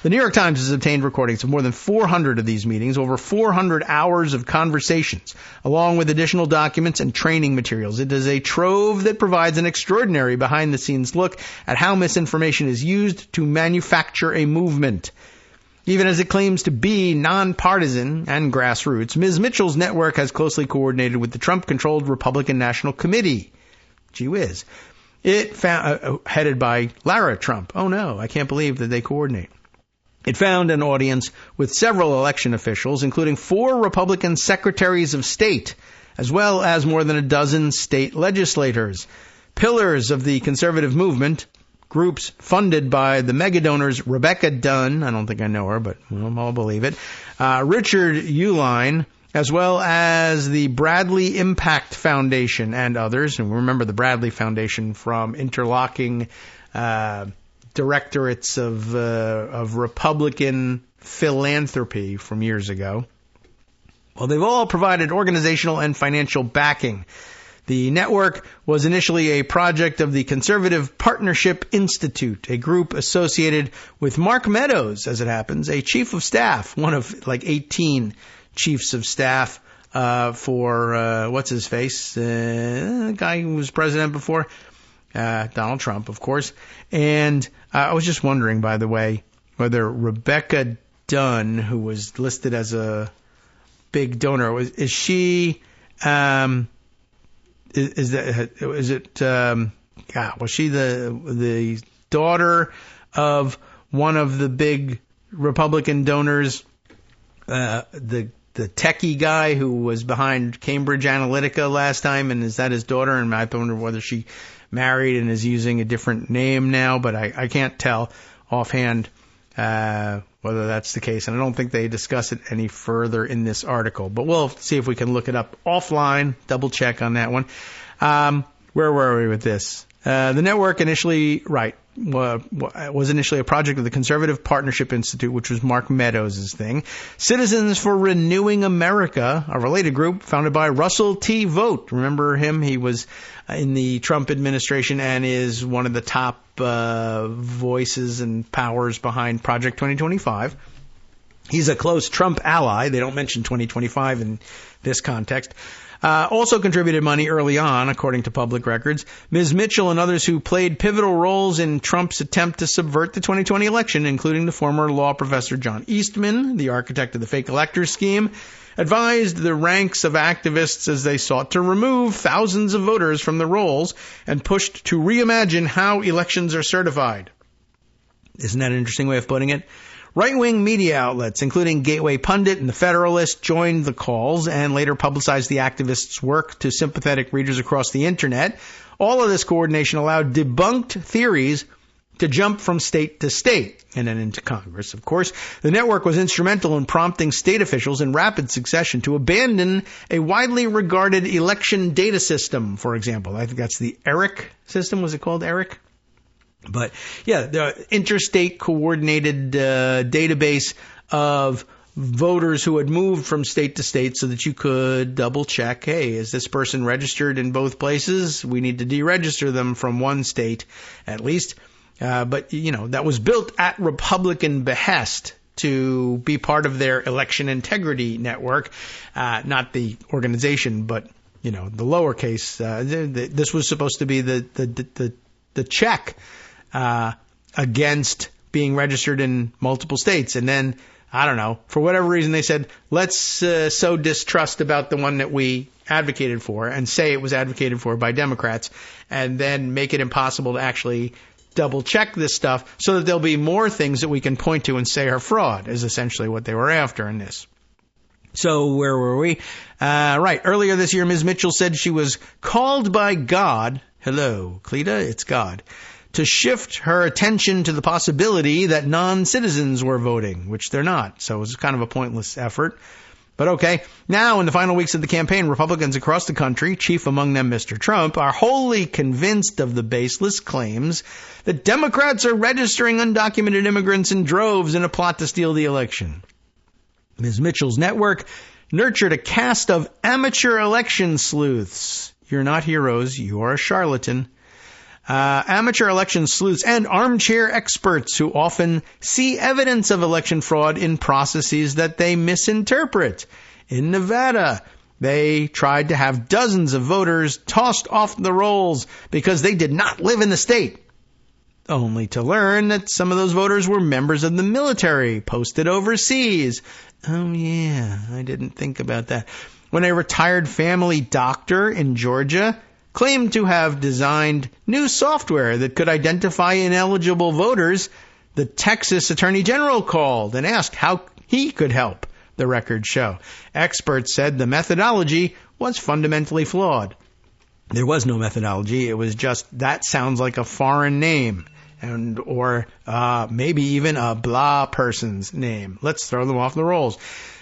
The New York Times has obtained recordings of more than 400 of these meetings, over 400 hours of conversations, along with additional documents and training materials. It is a trove that provides an extraordinary behind-the-scenes look at how misinformation is used to manufacture a movement. Even as it claims to be nonpartisan and grassroots, Ms. Mitchell's network has closely coordinated with the Trump-controlled Republican National Committee. Gee whiz. It found, headed by Lara Trump. Oh no, I can't believe that they coordinate. It found an audience with several election officials, including 4 Republican secretaries of state, as well as more than a dozen state legislators. Pillars of the conservative movement, groups funded by the mega donors Rebecca Dunn, I don't think I know her, but I'll believe it, Richard Uihlein, as well as the Bradley Impact Foundation and others. And remember the Bradley Foundation from interlocking directorates of Republican philanthropy from years ago. Well, they've all provided organizational and financial backing. The network was initially a project of the Conservative Partnership Institute, a group associated with Mark Meadows, as it happens, a chief of staff, one of like 18 chiefs of staff for, what's his face, the guy who was president before, Donald Trump, of course. And I was just wondering, by the way, whether Rebecca Dunn, who was listed as a big donor, was she... was she the daughter of one of the big Republican donors, the techie guy who was behind Cambridge Analytica last time, and is that his daughter? And I wonder whether she married and is using a different name now, but I can't tell offhand whether that's the case, and I don't think they discuss it any further in this article. But we'll see if we can look it up offline, double check on that one. Where were we with this? The network initially, was initially a project of the Conservative Partnership Institute, which was Mark Meadows' thing. Citizens for Renewing America, a related group founded by Russell T. Vogt. Remember him? He was in the Trump administration and is one of the top voices and powers behind Project 2025. He's a close Trump ally. They don't mention 2025 in this context. Also contributed money early on, according to public records. Ms. Mitchell and others who played pivotal roles in Trump's attempt to subvert the 2020 election, including the former law professor John Eastman, the architect of the fake electors scheme, advised the ranks of activists as they sought to remove thousands of voters from the rolls and pushed to reimagine how elections are certified. Isn't that an interesting way of putting it? Right-wing media outlets, including Gateway Pundit and The Federalist, joined the calls and later publicized the activists' work to sympathetic readers across the Internet. All of this coordination allowed debunked theories to jump from state to state and then into Congress, of course. The network was instrumental in prompting state officials in rapid succession to abandon a widely regarded election data system, for example. I think that's the ERIC system. Was it called ERIC? But yeah, the interstate coordinated database of voters who had moved from state to state so that you could double check, hey, is this person registered in both places? We need to deregister them from one state at least. But, you know, that was built at Republican behest to be part of their election integrity network, not the organization, but, you know, the lowercase. This was supposed to be the check against being registered in multiple states. And then, I don't know, for whatever reason, they said, let's sow distrust about the one that we advocated for and say it was advocated for by Democrats and then make it impossible to actually double check this stuff so that there'll be more things that we can point to and say are fraud, is essentially what they were after in this. So where were we? Right. Earlier this year, Ms. Mitchell said she was called by God. Hello, Cleta, it's God. To shift her attention to the possibility that non-citizens were voting, which they're not. So it was kind of a pointless effort. But okay, now in the final weeks of the campaign, Republicans across the country, chief among them Mr. Trump, are wholly convinced of the baseless claims that Democrats are registering undocumented immigrants in droves in a plot to steal the election. Ms. Mitchell's network nurtured a cast of amateur election sleuths. You're not heroes, you are a charlatan. Amateur election sleuths and armchair experts who often see evidence of election fraud in processes that they misinterpret. In Nevada, they tried to have dozens of voters tossed off the rolls because they did not live in the state, only to learn that some of those voters were members of the military posted overseas. Oh yeah, I didn't think about that. When a retired family doctor in Georgia claimed to have designed new software that could identify ineligible voters, the Texas Attorney General called and asked how he could help, the records show. Experts said the methodology was fundamentally flawed. There was no methodology. It was just, that sounds like a foreign name, or maybe even a blah person's name. Let's throw them off the rolls.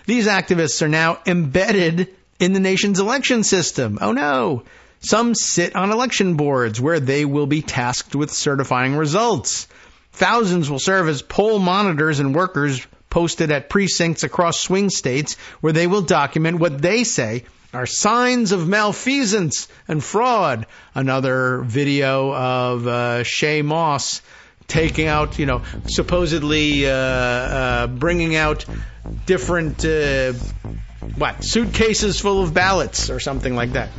These activists are now embedded in the nation's election system. Oh no! Some sit on election boards where they will be tasked with certifying results. Thousands will serve as poll monitors and workers posted at precincts across swing states where they will document what they say are signs of malfeasance and fraud. Another video of Shay Moss taking out, supposedly bringing out different, suitcases full of ballots or something like that.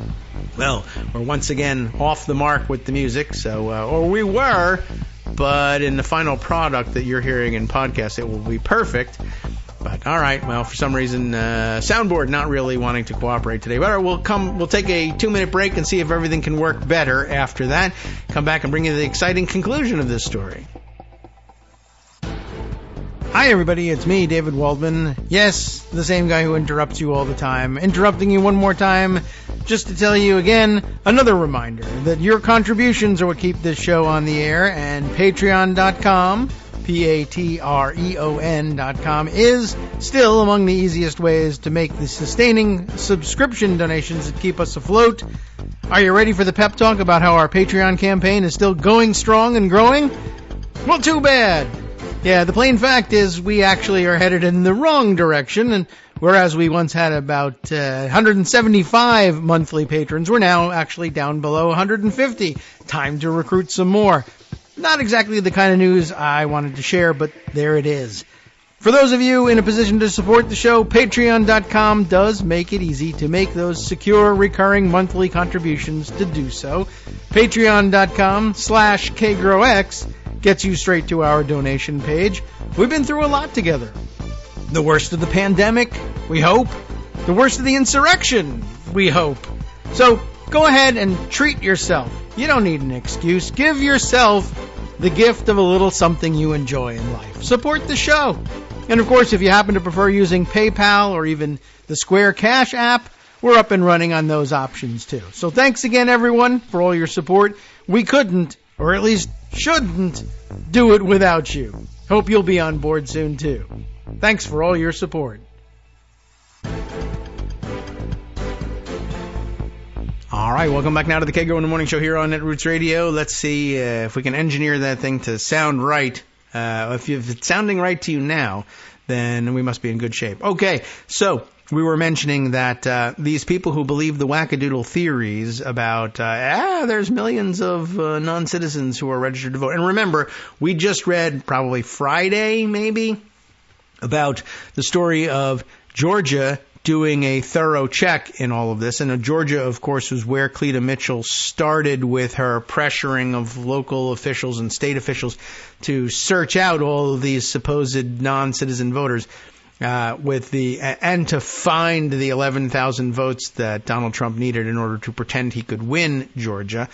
Well, we're once again off the mark with the music, or we were, but in the final product that you're hearing in podcast, it will be perfect. But all right, well, for some reason, soundboard not really wanting to cooperate today. But we'll take a 2-minute break and see if everything can work better after that. Come back and bring you the exciting conclusion of this story. Hi, everybody. It's me, David Waldman. Yes, the same guy who interrupts you all the time. Interrupting you one more time just to tell you again, another reminder that your contributions are what keep this show on the air, and Patreon.com, Patreon.com, is still among the easiest ways to make the sustaining subscription donations that keep us afloat. Are you ready for the pep talk about how our Patreon campaign is still going strong and growing? Well, too bad. Yeah, the plain fact is we actually are headed in the wrong direction, and whereas we once had about 175 monthly patrons, we're now actually down below 150. Time to recruit some more. Not exactly the kind of news I wanted to share, but there it is. For those of you in a position to support the show, Patreon.com does make it easy to make those secure, recurring monthly contributions to do so. Patreon.com/KagroX gets you straight to our donation page. We've been through a lot together. The worst of the pandemic, we hope. The worst of the insurrection, we hope. So go ahead and treat yourself. You don't need an excuse. Give yourself the gift of a little something you enjoy in life. Support the show. And of course, if you happen to prefer using PayPal or even the Square Cash app, we're up and running on those options too. So thanks again, everyone, for all your support. We couldn't, or at least shouldn't, do it without you. Hope you'll be on board soon too. Thanks for all your support. All right, welcome back now to the Kagro in the Morning Show here on Netroots Radio. Let's see if we can engineer that thing to sound right. If it's sounding right to you now, then we must be in good shape. Okay, so we were mentioning that these people who believe the wackadoodle theories about, there's millions of non-citizens who are registered to vote. And remember, we just read probably Friday, maybe, about the story of Georgia doing a thorough check in all of this. And Georgia, of course, was where Cleta Mitchell started with her pressuring of local officials and state officials to search out all of these supposed non-citizen voters. And to find the 11,000 votes that Donald Trump needed in order to pretend he could win Georgia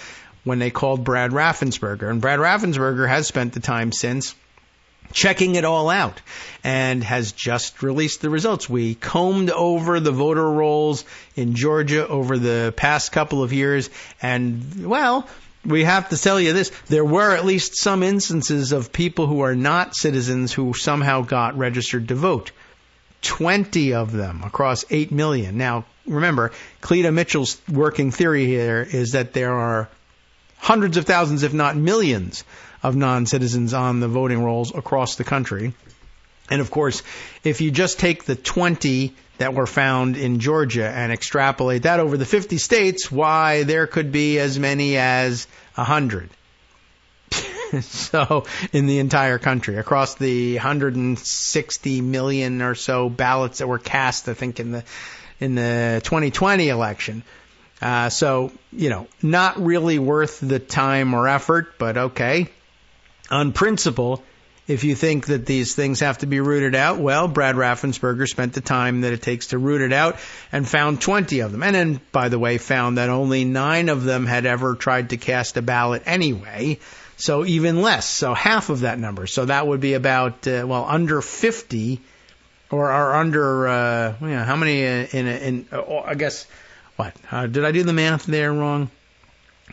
when they called Brad Raffensperger. And Brad Raffensperger has spent the time since checking it all out and has just released the results. We combed over the voter rolls in Georgia over the past couple of years, and, well, we have to tell you this. There were at least some instances of people who are not citizens who somehow got registered to vote. 20 of them across 8 million. Now, remember, Cleta Mitchell's working theory here is that there are hundreds of thousands, if not millions, of non-citizens on the voting rolls across the country. And, of course, if you just take the 20 that were found in Georgia and extrapolate that over the 50 states, why, there could be as many as 100. So, in the entire country, across the 160 million or so ballots that were cast, I think, in the 2020 election. So, not really worth the time or effort, but okay. On principle, if you think that these things have to be rooted out, well, Brad Raffensperger spent the time that it takes to root it out and found 20 of them. And then, by the way, found that only 9 of them had ever tried to cast a ballot anyway. So even less, so half of that number. So that would be about, under 50, or under, how many I guess, what? Did I do the math there wrong?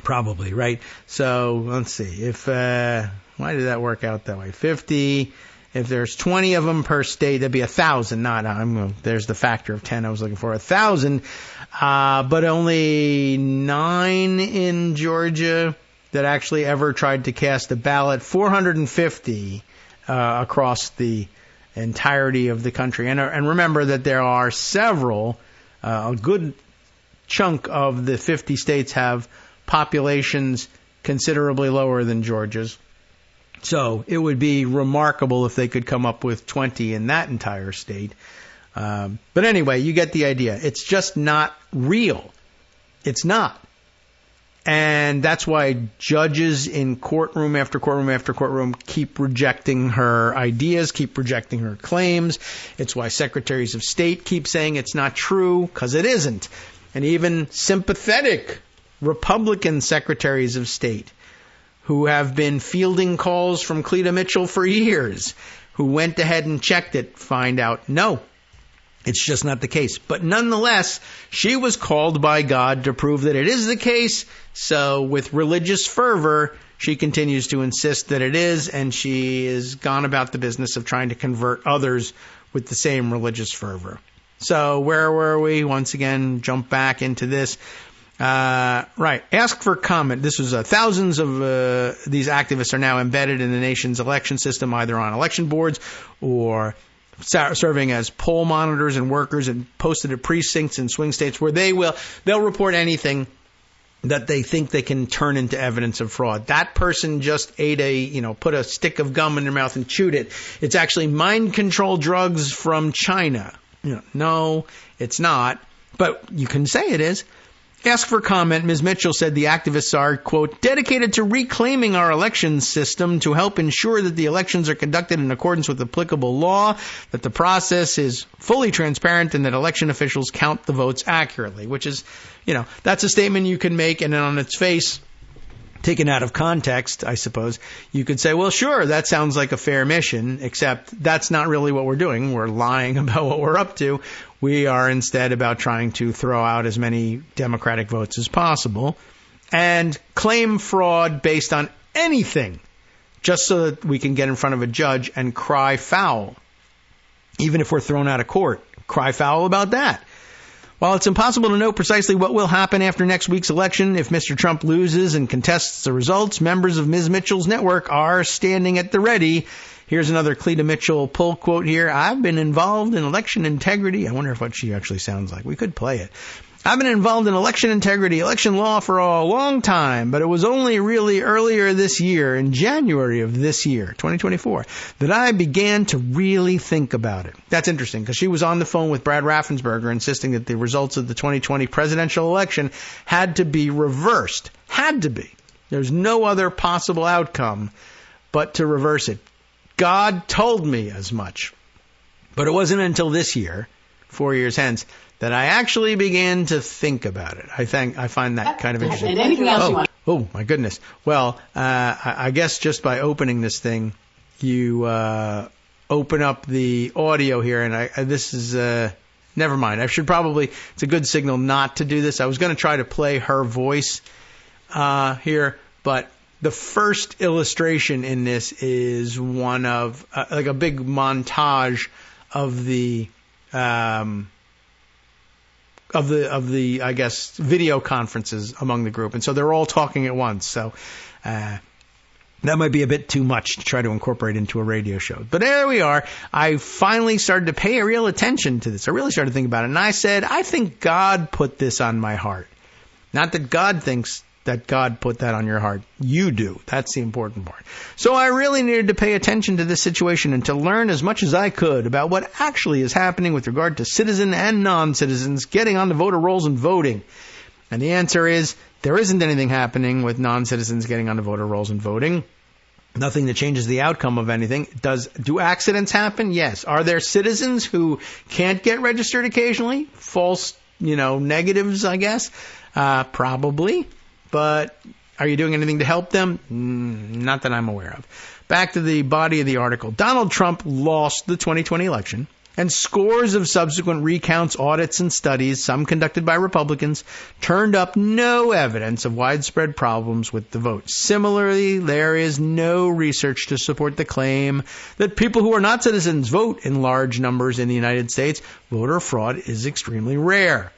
Probably, right? So let's see. Why did that work out that way? 50. If there's 20 of them per state, that'd be 1,000. There's the factor of 10 I was looking for. 1,000. But only 9 in Georgia that actually ever tried to cast a ballot. 450 across the entirety of the country. And remember that there are several, a good chunk of the 50 states have populations considerably lower than Georgia's. So it would be remarkable if they could come up with 20 in that entire state. But anyway, you get the idea. It's just not real. It's not. And that's why judges in courtroom after courtroom after courtroom keep rejecting her ideas, keep rejecting her claims. It's why secretaries of state keep saying it's not true, because it isn't. And even sympathetic Republican secretaries of state who have been fielding calls from Cleta Mitchell for years, who went ahead and checked it, find out, no, it's just not the case. But nonetheless, she was called by God to prove that it is the case. So with religious fervor, she continues to insist that it is, and she has gone about the business of trying to convert others with the same religious fervor. So where were we? Once again, jump back into this. Right. Ask for comment. This was thousands of these activists are now embedded in the nation's election system, either on election boards or serving as poll monitors and workers, and posted at precincts in swing states where they'll report anything that they think they can turn into evidence of fraud. That person just put a stick of gum in their mouth and chewed it. It's actually mind control drugs from China. No, it's not. But you can say it is. Ask for comment. Ms. Mitchell said the activists are, quote, dedicated to reclaiming our election system to help ensure that the elections are conducted in accordance with applicable law, that the process is fully transparent, and that election officials count the votes accurately, which is, that's a statement you can make, and then on its face, taken out of context, I suppose, you could say, well, sure, that sounds like a fair mission, except that's not really what we're doing. We're lying about what we're up to. We are instead about trying to throw out as many Democratic votes as possible and claim fraud based on anything, just so that we can get in front of a judge and cry foul. Even if we're thrown out of court, cry foul about that. While it's impossible to know precisely what will happen after next week's election, if Mr. Trump loses and contests the results, members of Ms. Mitchell's network are standing at the ready. Here's another Cleta Mitchell pull quote here. I've been involved in election integrity. I wonder what she actually sounds like. We could play it. I've been involved in election integrity, election law for a long time, but it was only really earlier this year, in January of this year, 2024, that I began to really think about it. That's interesting, because she was on the phone with Brad Raffensperger insisting that the results of the 2020 presidential election had to be reversed. Had to be. There's no other possible outcome but to reverse it. God told me as much. But it wasn't until this year, 4 years hence, that I actually began to think about it. I find that kind of interesting. And anything else you want? Oh, my goodness. Well, I guess just by opening this thing, you open up the audio here, and this is, never mind. It's a good signal not to do this. I was going to try to play her voice here, but the first illustration in this is one of, like a big montage of the I guess, video conferences among the group. And so they're all talking at once. So that might be a bit too much to try to incorporate into a radio show. But there we are. I finally started to pay real attention to this. I really started to think about it. And I said, I think God put this on my heart. Not that God thinks that God put that on your heart. You do. That's the important part. So I really needed to pay attention to this situation and to learn as much as I could about what actually is happening with regard to citizen and non-citizens getting on the voter rolls and voting. And the answer is there isn't anything happening with non-citizens getting on the voter rolls and voting. Nothing that changes the outcome of anything. Do accidents happen? Yes. Are there citizens who can't get registered occasionally? False, negatives, I guess. Probably. But are you doing anything to help them? Not that I'm aware of. Back to the body of the article. Donald Trump lost the 2020 election, and scores of subsequent recounts, audits, and studies, some conducted by Republicans, turned up no evidence of widespread problems with the vote. Similarly, there is no research to support the claim that people who are not citizens vote in large numbers in the United States. Voter fraud is extremely rare.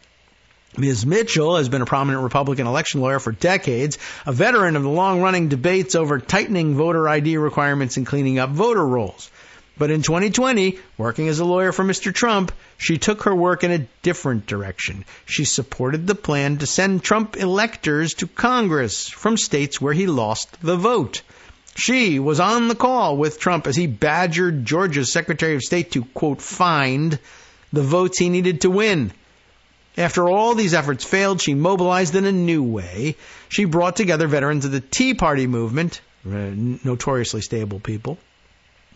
Ms. Mitchell has been a prominent Republican election lawyer for decades, a veteran of the long-running debates over tightening voter ID requirements and cleaning up voter rolls. But in 2020, working as a lawyer for Mr. Trump, she took her work in a different direction. She supported the plan to send Trump electors to Congress from states where he lost the vote. She was on the call with Trump as he badgered Georgia's Secretary of State to, quote, find the votes he needed to win. After all these efforts failed, she mobilized in a new way. She brought together veterans of the Tea Party movement, notoriously stable people,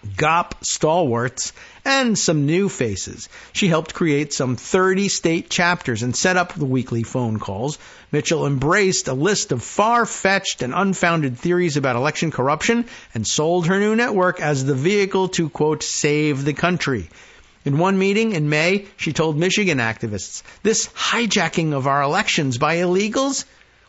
GOP stalwarts, and some new faces. She helped create some 30 state chapters and set up the weekly phone calls. Mitchell embraced a list of far-fetched and unfounded theories about election corruption and sold her new network as the vehicle to, quote, save the country. In one meeting in May, she told Michigan activists, this hijacking of our elections by illegals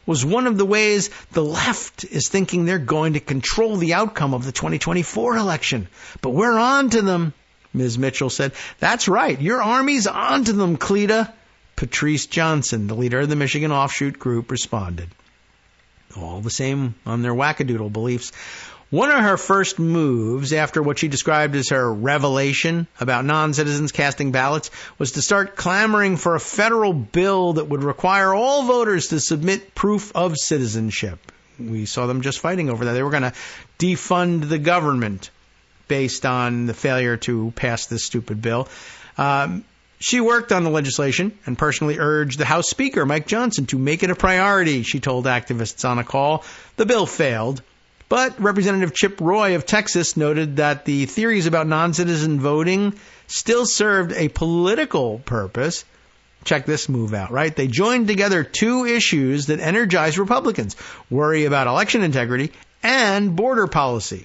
was one of the ways the left is thinking they're going to control the outcome of the 2024 election. But we're on to them, Ms. Mitchell said. That's right. Your army's on to them, Cleta. Patrice Johnson, the leader of the Michigan offshoot group, responded. All the same on their wackadoodle beliefs. One of her first moves after what she described as her revelation about non-citizens casting ballots was to start clamoring for a federal bill that would require all voters to submit proof of citizenship. We saw them just fighting over that. They were going to defund the government based on the failure to pass this stupid bill. She worked on the legislation and personally urged the House Speaker, Mike Johnson, to make it a priority, she told activists on a call. The bill failed. But Representative Chip Roy of Texas noted that the theories about non-citizen voting still served a political purpose. Check this move out, right? They joined together two issues that energize Republicans: worry about election integrity and border policy.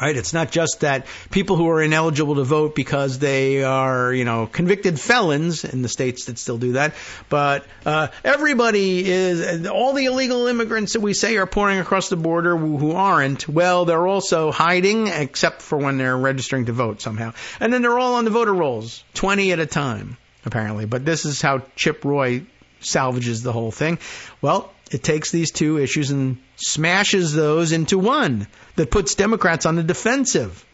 Right? It's not just that people who are ineligible to vote because they are, convicted felons in the states that still do that, but everybody is, all the illegal immigrants that we say are pouring across the border who aren't, well, they're also hiding, except for when they're registering to vote somehow. And then they're all on the voter rolls, 20 at a time, apparently. But this is how Chip Roy salvages the whole thing. Well, it takes these two issues and smashes those into one that puts Democrats on the defensive,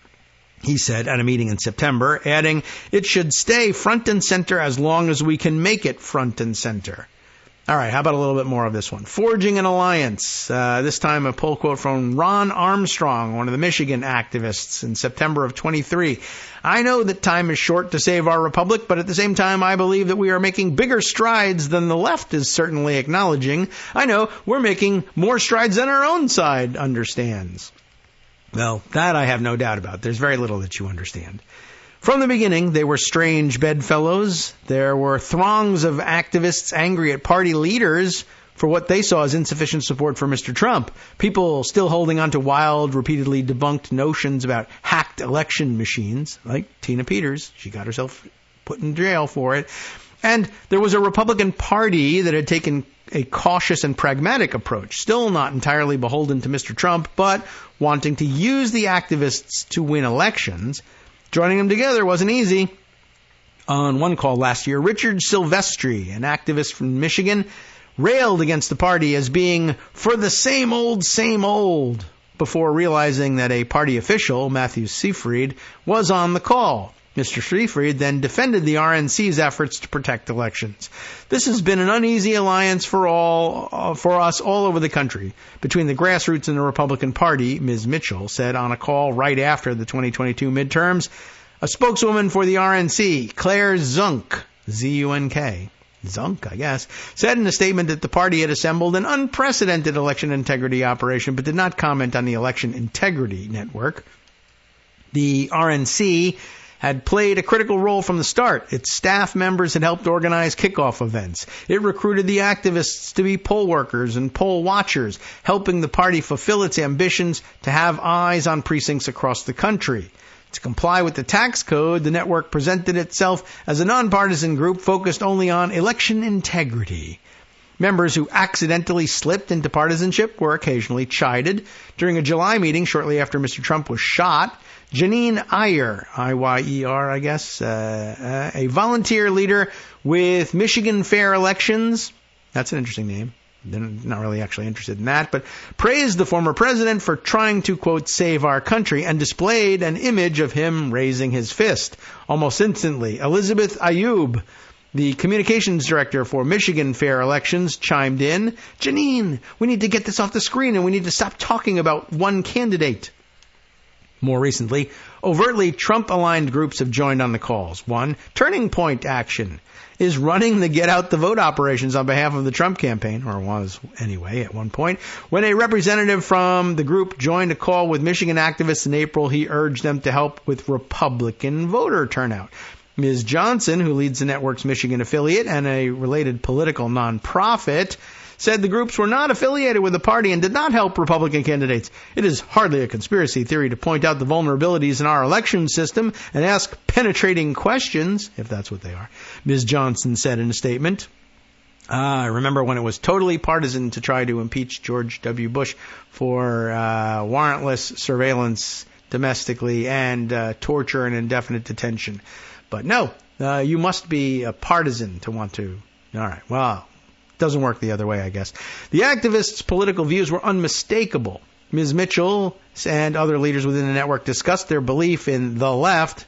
he said at a meeting in September, adding, it should stay front and center as long as we can make it front and center. All right, how about a little bit more of this one? Forging an alliance. This time a pull quote from Ron Armstrong, one of the Michigan activists, in September of 23. I know that time is short to save our republic, but at the same time I believe that we are making bigger strides than the left is certainly acknowledging. I know we're making more strides than our own side understands. Well, that I have no doubt about. There's very little that you understand. From the beginning, they were strange bedfellows. There were throngs of activists angry at party leaders for what they saw as insufficient support for Mr. Trump. People still holding on to wild, repeatedly debunked notions about hacked election machines, like Tina Peters. She got herself put in jail for it. And there was a Republican Party that had taken a cautious and pragmatic approach, still not entirely beholden to Mr. Trump, but wanting to use the activists to win elections. Joining them together wasn't easy. On one call last year, Richard Silvestri, an activist from Michigan, railed against the party as being for the same old, before realizing that a party official, Matthew Seyfried, was on the call. Mr. Seyfried then defended the RNC's efforts to protect elections. This has been an uneasy alliance for us all over the country. Between the grassroots and the Republican Party, Ms. Mitchell said on a call right after the 2022 midterms. A spokeswoman for the RNC, Claire Zunk, Z-U-N-K, Zunk, I guess, said in a statement that the party had assembled an unprecedented election integrity operation, but did not comment on the election integrity network. The RNC had played a critical role from the start. Its staff members had helped organize kickoff events. It recruited the activists to be poll workers and poll watchers, helping the party fulfill its ambitions to have eyes on precincts across the country. To comply with the tax code, the network presented itself as a nonpartisan group focused only on election integrity. Members who accidentally slipped into partisanship were occasionally chided. During a July meeting shortly after Mr. Trump was shot, Janine Iyer, I-Y-E-R, I guess, a volunteer leader with Michigan Fair Elections, that's an interesting name, They're not really actually interested in that, but praised the former president for trying to, quote, save our country, and displayed an image of him raising his fist. Almost instantly, Elizabeth Ayoub, the communications director for Michigan fair elections, chimed in, Janine, we need to get this off the screen and we need to stop talking about one candidate. More recently, overtly Trump-aligned groups have joined on the calls. One, Turning Point Action, is running the Get Out the Vote operations on behalf of the Trump campaign, or was anyway at one point. When a representative from the group joined a call with Michigan activists in April, he urged them to help with Republican voter turnout. Ms. Johnson, who leads the network's Michigan affiliate and a related political nonprofit, said the groups were not affiliated with the party and did not help Republican candidates. It is hardly a conspiracy theory to point out the vulnerabilities in our election system and ask penetrating questions, if that's what they are, Ms. Johnson said in a statement. I remember when it was totally partisan to try to impeach George W. Bush for warrantless surveillance domestically and torture and indefinite detention. But no, you must be a partisan to want to. All right, well, doesn't work the other way, I guess. The activists' political views were unmistakable. Ms. Mitchell and other leaders within the network discussed their belief in the left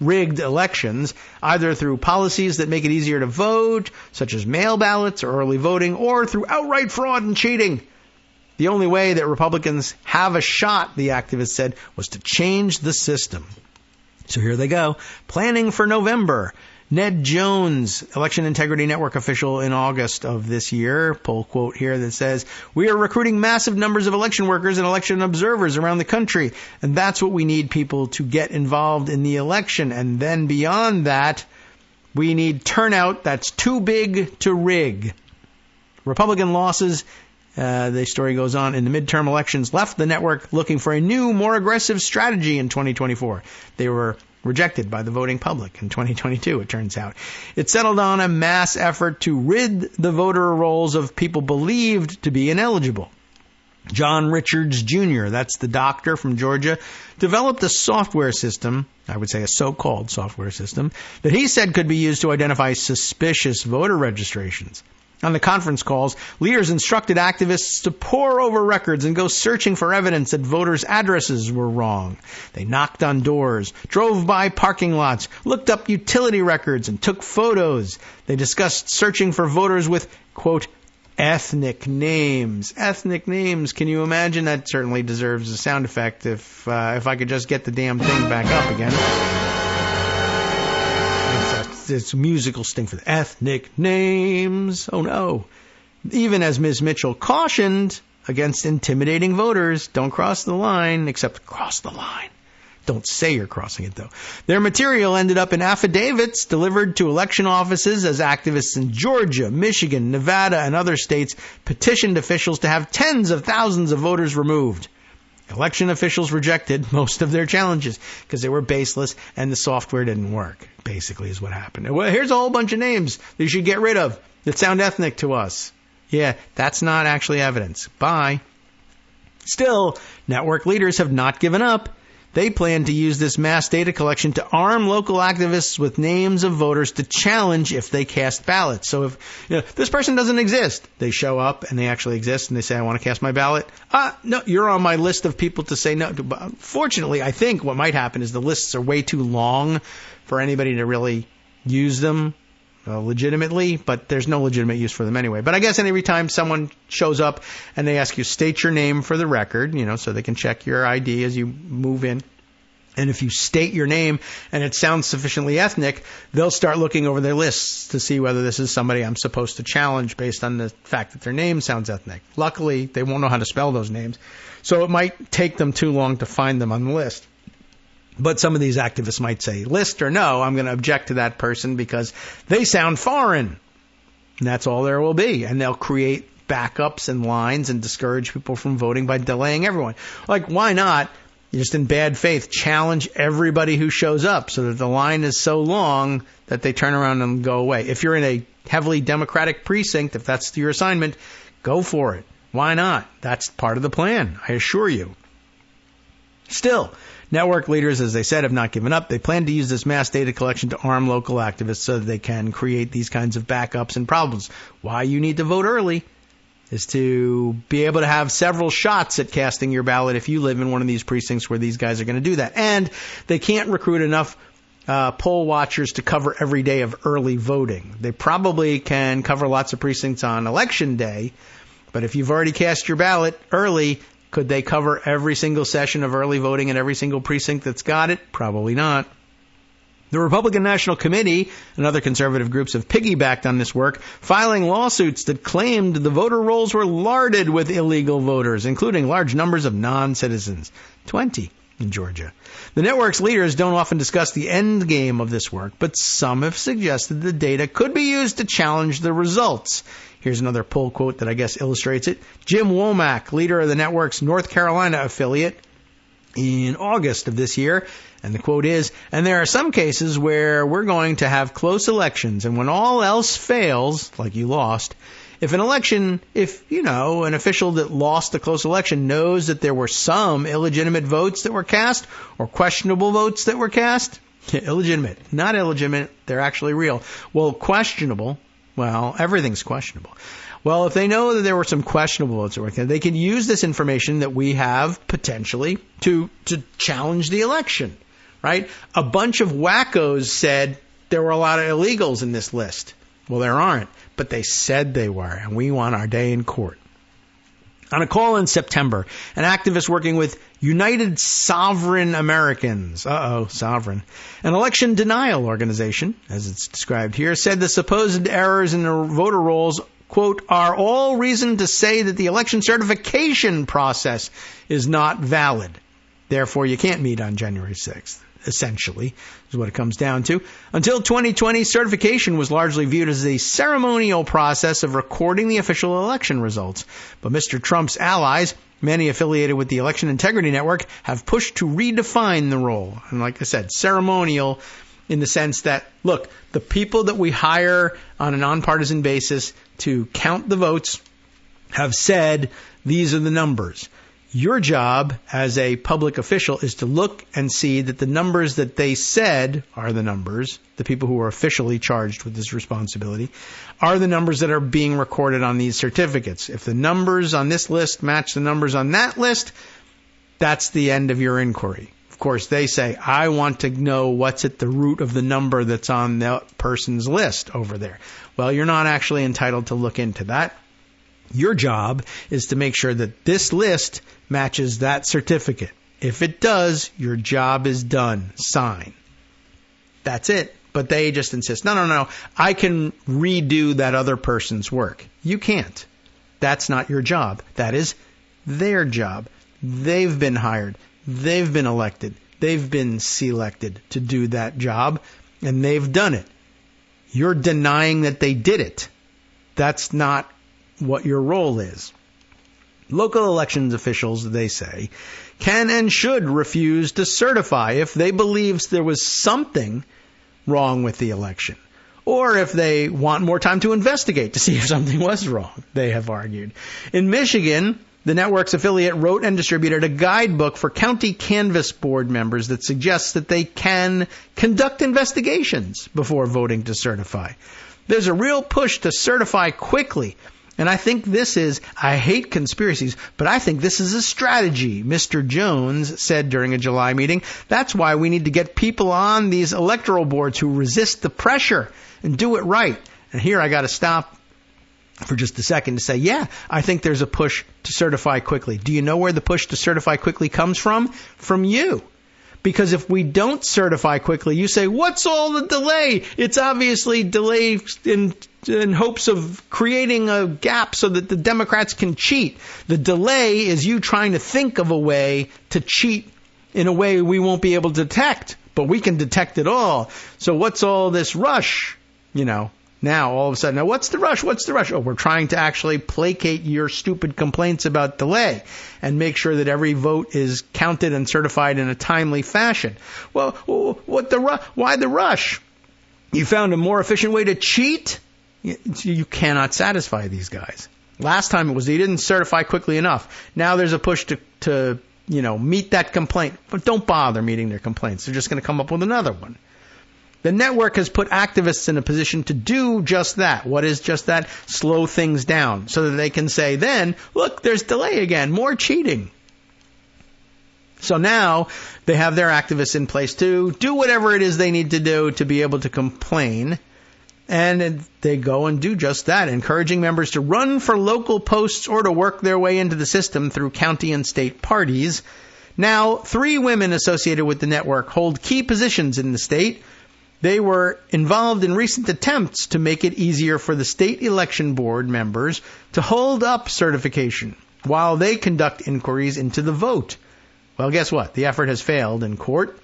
rigged elections, either through policies that make it easier to vote, such as mail ballots or early voting, or through outright fraud and cheating. The only way that Republicans have a shot, the activists said, was to change the system. So here they go. Planning for November. Ned Jones, Election Integrity Network official in August of this year, pull quote here that says, we are recruiting massive numbers of election workers and election observers around the country, and that's what we need people to get involved in the election. And then beyond that, we need turnout that's too big to rig. Republican losses, the story goes on, in the midterm elections left the network looking for a new, more aggressive strategy in 2024. They were rejected by the voting public in 2022, it turns out. It settled on a mass effort to rid the voter rolls of people believed to be ineligible. John Richards Jr., that's the doctor from Georgia, developed a software system, I would say a so-called software system, that he said could be used to identify suspicious voter registrations. On the conference calls, leaders instructed activists to pore over records and go searching for evidence that voters' addresses were wrong. They knocked on doors, drove by parking lots, looked up utility records, and took photos. They discussed searching for voters with, quote, ethnic names. Ethnic names. Can you imagine? That certainly deserves a sound effect if I could just get the damn thing back up again. It's musical sting for the ethnic names. Oh no. Even as Ms. Mitchell cautioned against intimidating voters, don't cross the line, except cross the line. Don't say you're crossing it, though. Their material ended up in affidavits delivered to election offices as activists in Georgia, Michigan, Nevada, and other states petitioned officials to have tens of thousands of voters removed. Election officials rejected most of their challenges because they were baseless and the software didn't work, basically is what happened. Well, here's a whole bunch of names that you should get rid of that sound ethnic to us. Yeah, that's not actually evidence. Bye. Still, network leaders have not given up. They plan to use this mass data collection to arm local activists with names of voters to challenge if they cast ballots. So if this person doesn't exist, they show up and they actually exist and they say, I want to cast my ballot. No, you're on my list of people to say no. Fortunately, I think what might happen is the lists are way too long for anybody to really use them legitimately, but there's no legitimate use for them anyway. But I guess every time someone shows up and they ask you, state your name for the record, so they can check your ID as you move in. And if you state your name and it sounds sufficiently ethnic, they'll start looking over their lists to see whether this is somebody I'm supposed to challenge based on the fact that their name sounds ethnic. Luckily, they won't know how to spell those names, so it might take them too long to find them on the list. But some of these activists might say, list or no, I'm going to object to that person because they sound foreign. And that's all there will be. And they'll create backups and lines and discourage people from voting by delaying everyone. Like, why not, just in bad faith, challenge everybody who shows up so that the line is so long that they turn around and go away. If you're in a heavily Democratic precinct, if that's your assignment, go for it. Why not? That's part of the plan, I assure you. Still, network leaders, as they said, have not given up. They plan to use this mass data collection to arm local activists so that they can create these kinds of backups and problems. Why you need to vote early is to be able to have several shots at casting your ballot if you live in one of these precincts where these guys are going to do that. And they can't recruit enough poll watchers to cover every day of early voting. They probably can cover lots of precincts on election day, but if you've already cast your ballot early, could they cover every single session of early voting in every single precinct that's got it? Probably not. The Republican National Committee and other conservative groups have piggybacked on this work, filing lawsuits that claimed the voter rolls were larded with illegal voters, including large numbers of non-citizens, 20 in Georgia. The network's leaders don't often discuss the end game of this work, but some have suggested the data could be used to challenge the results. Here's another poll quote that I guess illustrates it. Jim Womack, leader of the network's North Carolina affiliate, in August of this year, and the quote is, "And there are some cases where we're going to have close elections, and when all else fails, like you lost, if an official that lost a close election knows that there were some illegitimate votes that were cast, or questionable votes that were cast," illegitimate, not illegitimate, they're actually real. Well, questionable, well, everything's questionable. Well, if they know that there were some questionable votes that were cast, they can use this information that we have potentially to challenge the election, right? A bunch of wackos said there were a lot of illegals in this list. Well, there aren't, but they said they were, and we want our day in court. On a call in September, an activist working with United Sovereign Americans, Sovereign, an election denial organization, as it's described here, said the supposed errors in the voter rolls, quote, "are all reason to say that the election certification process is not valid. Therefore, you can't meet on January 6th. Essentially, is what it comes down to. Until 2020, certification was largely viewed as a ceremonial process of recording the official election results. But Mr. Trump's allies, many affiliated with the Election Integrity Network, have pushed to redefine the role. And like I said, ceremonial in the sense that, look, the people that we hire on a nonpartisan basis to count the votes have said these are the numbers. Your job as a public official is to look and see that the numbers that they said are the numbers, the people who are officially charged with this responsibility, are the numbers that are being recorded on these certificates. If the numbers on this list match the numbers on that list, that's the end of your inquiry. Of course, they say, I want to know what's at the root of the number that's on that person's list over there. Well, you're not actually entitled to look into that. Your job is to make sure that this list matches that certificate. If it does, your job is done. Sign. That's it. But they just insist, no, I can redo that other person's work. You can't. That's not your job. That is their job. They've been hired. They've been elected. They've been selected to do that job, and they've done it. You're denying that they did it. That's not what your role is. Local elections officials, they say, can and should refuse to certify if they believe there was something wrong with the election, or if they want more time to investigate to see if something was wrong, they have argued. In Michigan, the network's affiliate wrote and distributed a guidebook for county canvass board members that suggests that they can conduct investigations before voting to certify. There's a real push to certify quickly. And I think I hate conspiracies, but I think this is a strategy, Mr. Jones said during a July meeting. That's why we need to get people on these electoral boards who resist the pressure and do it right. And here I got to stop for just a second to say, yeah, I think there's a push to certify quickly. Do you know where the push to certify quickly comes from? From you. Because if we don't certify quickly, you say, what's all the delay? It's obviously delay in hopes of creating a gap so that the Democrats can cheat. The delay is you trying to think of a way to cheat in a way we won't be able to detect, but we can detect it all. So what's all this rush? Now all of a sudden, what's the rush? What's the rush? Oh, we're trying to actually placate your stupid complaints about delay and make sure that every vote is counted and certified in a timely fashion. Well, why the rush? You found a more efficient way to cheat? You cannot satisfy these guys. Last time it was they didn't certify quickly enough. Now there's a push to meet that complaint. But don't bother meeting their complaints. They're just going to come up with another one. The network has put activists in a position to do just that. What is just that? Slow things down so that they can say then, look, there's delay again, more cheating. So now they have their activists in place to do whatever it is they need to do to be able to complain. And they go and do just that, encouraging members to run for local posts or to work their way into the system through county and state parties. Now, 3 women associated with the network hold key positions in the state. They were involved in recent attempts to make it easier for the state election board members to hold up certification while they conduct inquiries into the vote. Well, guess what? The effort has failed in court,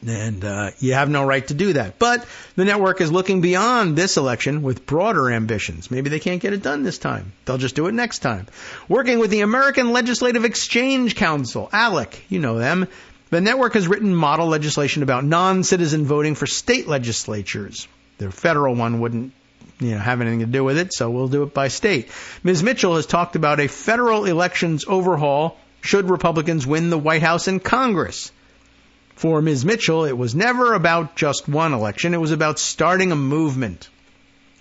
and you have no right to do that. But the network is looking beyond this election with broader ambitions. Maybe they can't get it done this time. They'll just do it next time. Working with the American Legislative Exchange Council, ALEC, you know them, the network has written model legislation about non-citizen voting for state legislatures. The federal one wouldn't have anything to do with it, so we'll do it by state. Ms. Mitchell has talked about a federal elections overhaul should Republicans win the White House and Congress. For Ms. Mitchell, it was never about just one election. It was about starting a movement.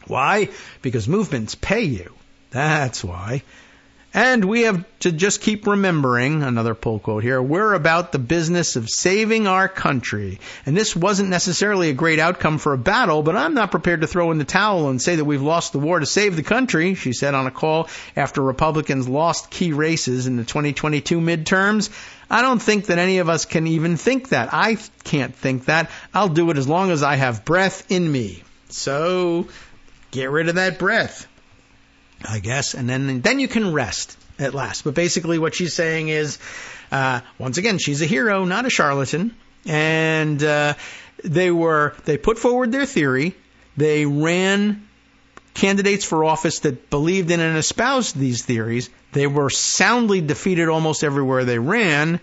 Why? Because movements pay you. That's why. And we have to just keep remembering, another pull quote here, we're about the business of saving our country. And this wasn't necessarily a great outcome for a battle, but I'm not prepared to throw in the towel and say that we've lost the war to save the country, she said on a call after Republicans lost key races in the 2022 midterms. I don't think that any of us can even think that. I can't think that. I'll do it as long as I have breath in me. So get rid of that breath, I guess, and then you can rest at last. But basically what she's saying is, once again, she's a hero, not a charlatan. And they put forward their theory. They ran candidates for office that believed in and espoused these theories. They were soundly defeated almost everywhere they ran.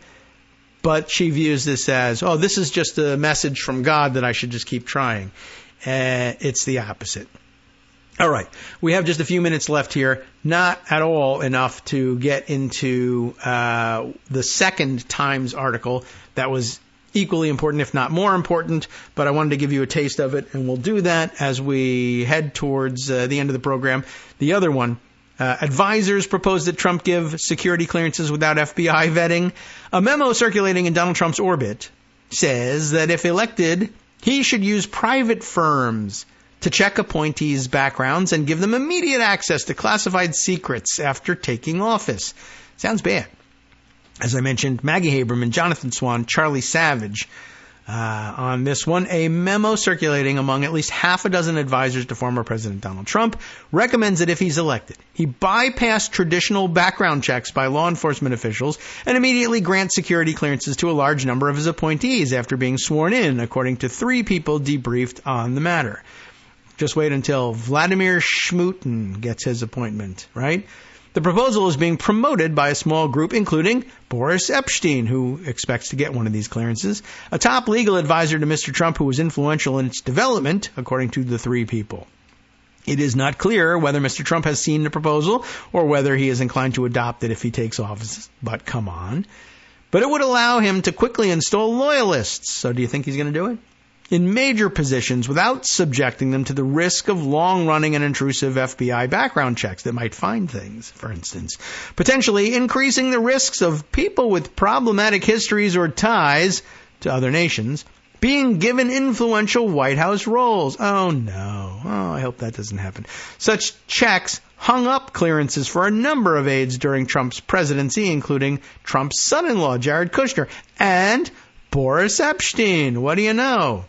But she views this as, this is just a message from God that I should just keep trying. It's the opposite. All right, we have just a few minutes left here. Not at all enough to get into the second Times article that was equally important, if not more important, but I wanted to give you a taste of it, and we'll do that as we head towards the end of the program. The other one, advisors propose that Trump give security clearances without FBI vetting. A memo circulating in Donald Trump's orbit says that if elected, he should use private firms to check appointees' backgrounds and give them immediate access to classified secrets after taking office. Sounds bad. As I mentioned, Maggie Haberman, Jonathan Swan, Charlie Savage on this one. A memo circulating among at least half a dozen advisors to former President Donald Trump recommends that if he's elected, he bypass traditional background checks by law enforcement officials and immediately grant security clearances to a large number of his appointees after being sworn in, according to 3 people debriefed on the matter. Just wait until Vladimir Schmooten gets his appointment, right? The proposal is being promoted by a small group, including Boris Epstein, who expects to get one of these clearances, a top legal advisor to Mr. Trump who was influential in its development, according to the 3 people. It is not clear whether Mr. Trump has seen the proposal or whether he is inclined to adopt it if he takes office. But come on. But it would allow him to quickly install loyalists. So do you think he's going to do it? In major positions without subjecting them to the risk of long-running and intrusive FBI background checks that might find things, for instance. Potentially increasing the risks of people with problematic histories or ties to other nations being given influential White House roles. Oh, no. Oh, I hope that doesn't happen. Such checks hung up clearances for a number of aides during Trump's presidency, including Trump's son-in-law, Jared Kushner, and Boris Epstein. What do you know?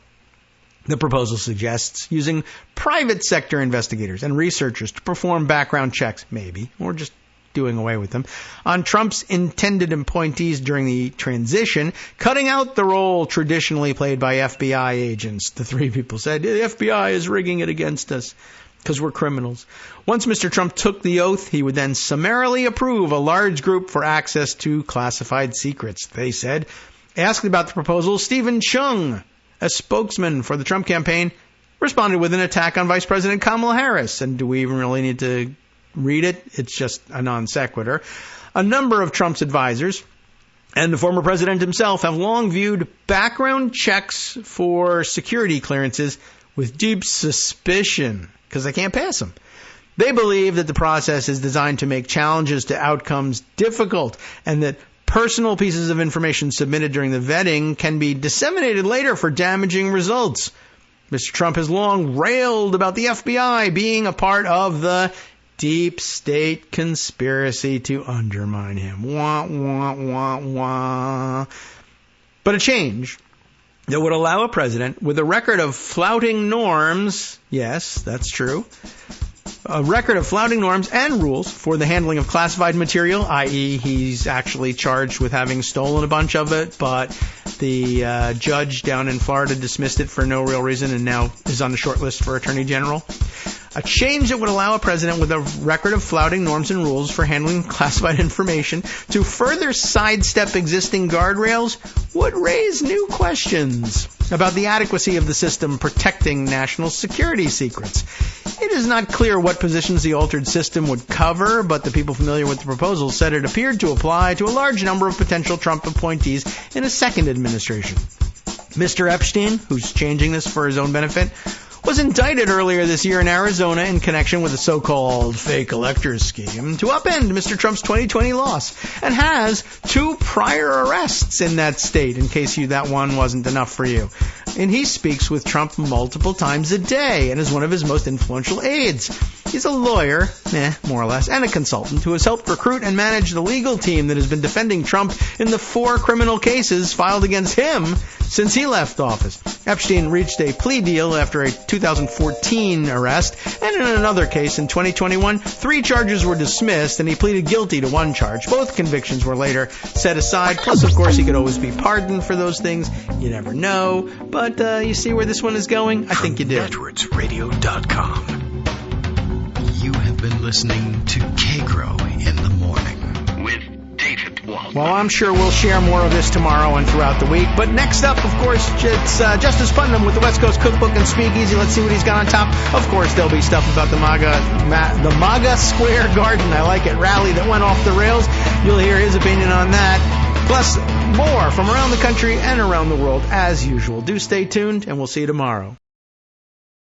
The proposal suggests using private sector investigators and researchers to perform background checks, maybe, or just doing away with them, on Trump's intended appointees during the transition, cutting out the role traditionally played by FBI agents. The 3 people said, the FBI is rigging it against us because we're criminals. Once Mr. Trump took the oath, he would then summarily approve a large group for access to classified secrets, they said. Asked about the proposal, Stephen Chung, a spokesman for the Trump campaign, responded with an attack on Vice President Kamala Harris. And do we even really need to read it? It's just a non sequitur. A number of Trump's advisors and the former president himself have long viewed background checks for security clearances with deep suspicion because they can't pass them. They believe that the process is designed to make challenges to outcomes difficult and that personal pieces of information submitted during the vetting can be disseminated later for damaging results. Mr. Trump has long railed about the FBI being a part of the deep state conspiracy to undermine him. Wah, wah, wah, wah. But a change that would allow a president with a record of flouting norms, yes, that's true, a record of flouting norms and rules for the handling of classified material, i.e. he's actually charged with having stolen a bunch of it, but the judge down in Florida dismissed it for no real reason and now is on the short list for Attorney General. A change that would allow a president with a record of flouting norms and rules for handling classified information to further sidestep existing guardrails would raise new questions about the adequacy of the system protecting national security secrets. It is not clear what positions the altered system would cover, but the people familiar with the proposal said it appeared to apply to a large number of potential Trump appointees in a second administration. Mr. Epstein, who's changing this for his own benefit, was indicted earlier this year in Arizona in connection with a so-called fake electors scheme to upend Mr. Trump's 2020 loss, and has 2 prior arrests in that state, in case that one wasn't enough for you. And he speaks with Trump multiple times a day and is one of his most influential aides. He's a lawyer, more or less, and a consultant who has helped recruit and manage the legal team that has been defending Trump in the 4 criminal cases filed against him since he left office. Epstein reached a plea deal after a 2014 arrest, and in another case in 2021, 3 charges were dismissed, and he pleaded guilty to 1 charge. Both convictions were later set aside. Plus, of course, he could always be pardoned for those things. You never know. But you see where this one is going? I think you do. NetworksRadio.com. You have been listening to Kagro in the Morning with David Waldman. Well, I'm sure we'll share more of this tomorrow and throughout the week. But next up, of course, it's Justice Putnam with the West Coast Cookbook and Speakeasy. Let's see what he's got on top. Of course, there'll be stuff about the MAGA Square Garden, I like it, rally that went off the rails. You'll hear his opinion on that. Plus, more from around the country and around the world, as usual. Do stay tuned, and we'll see you tomorrow.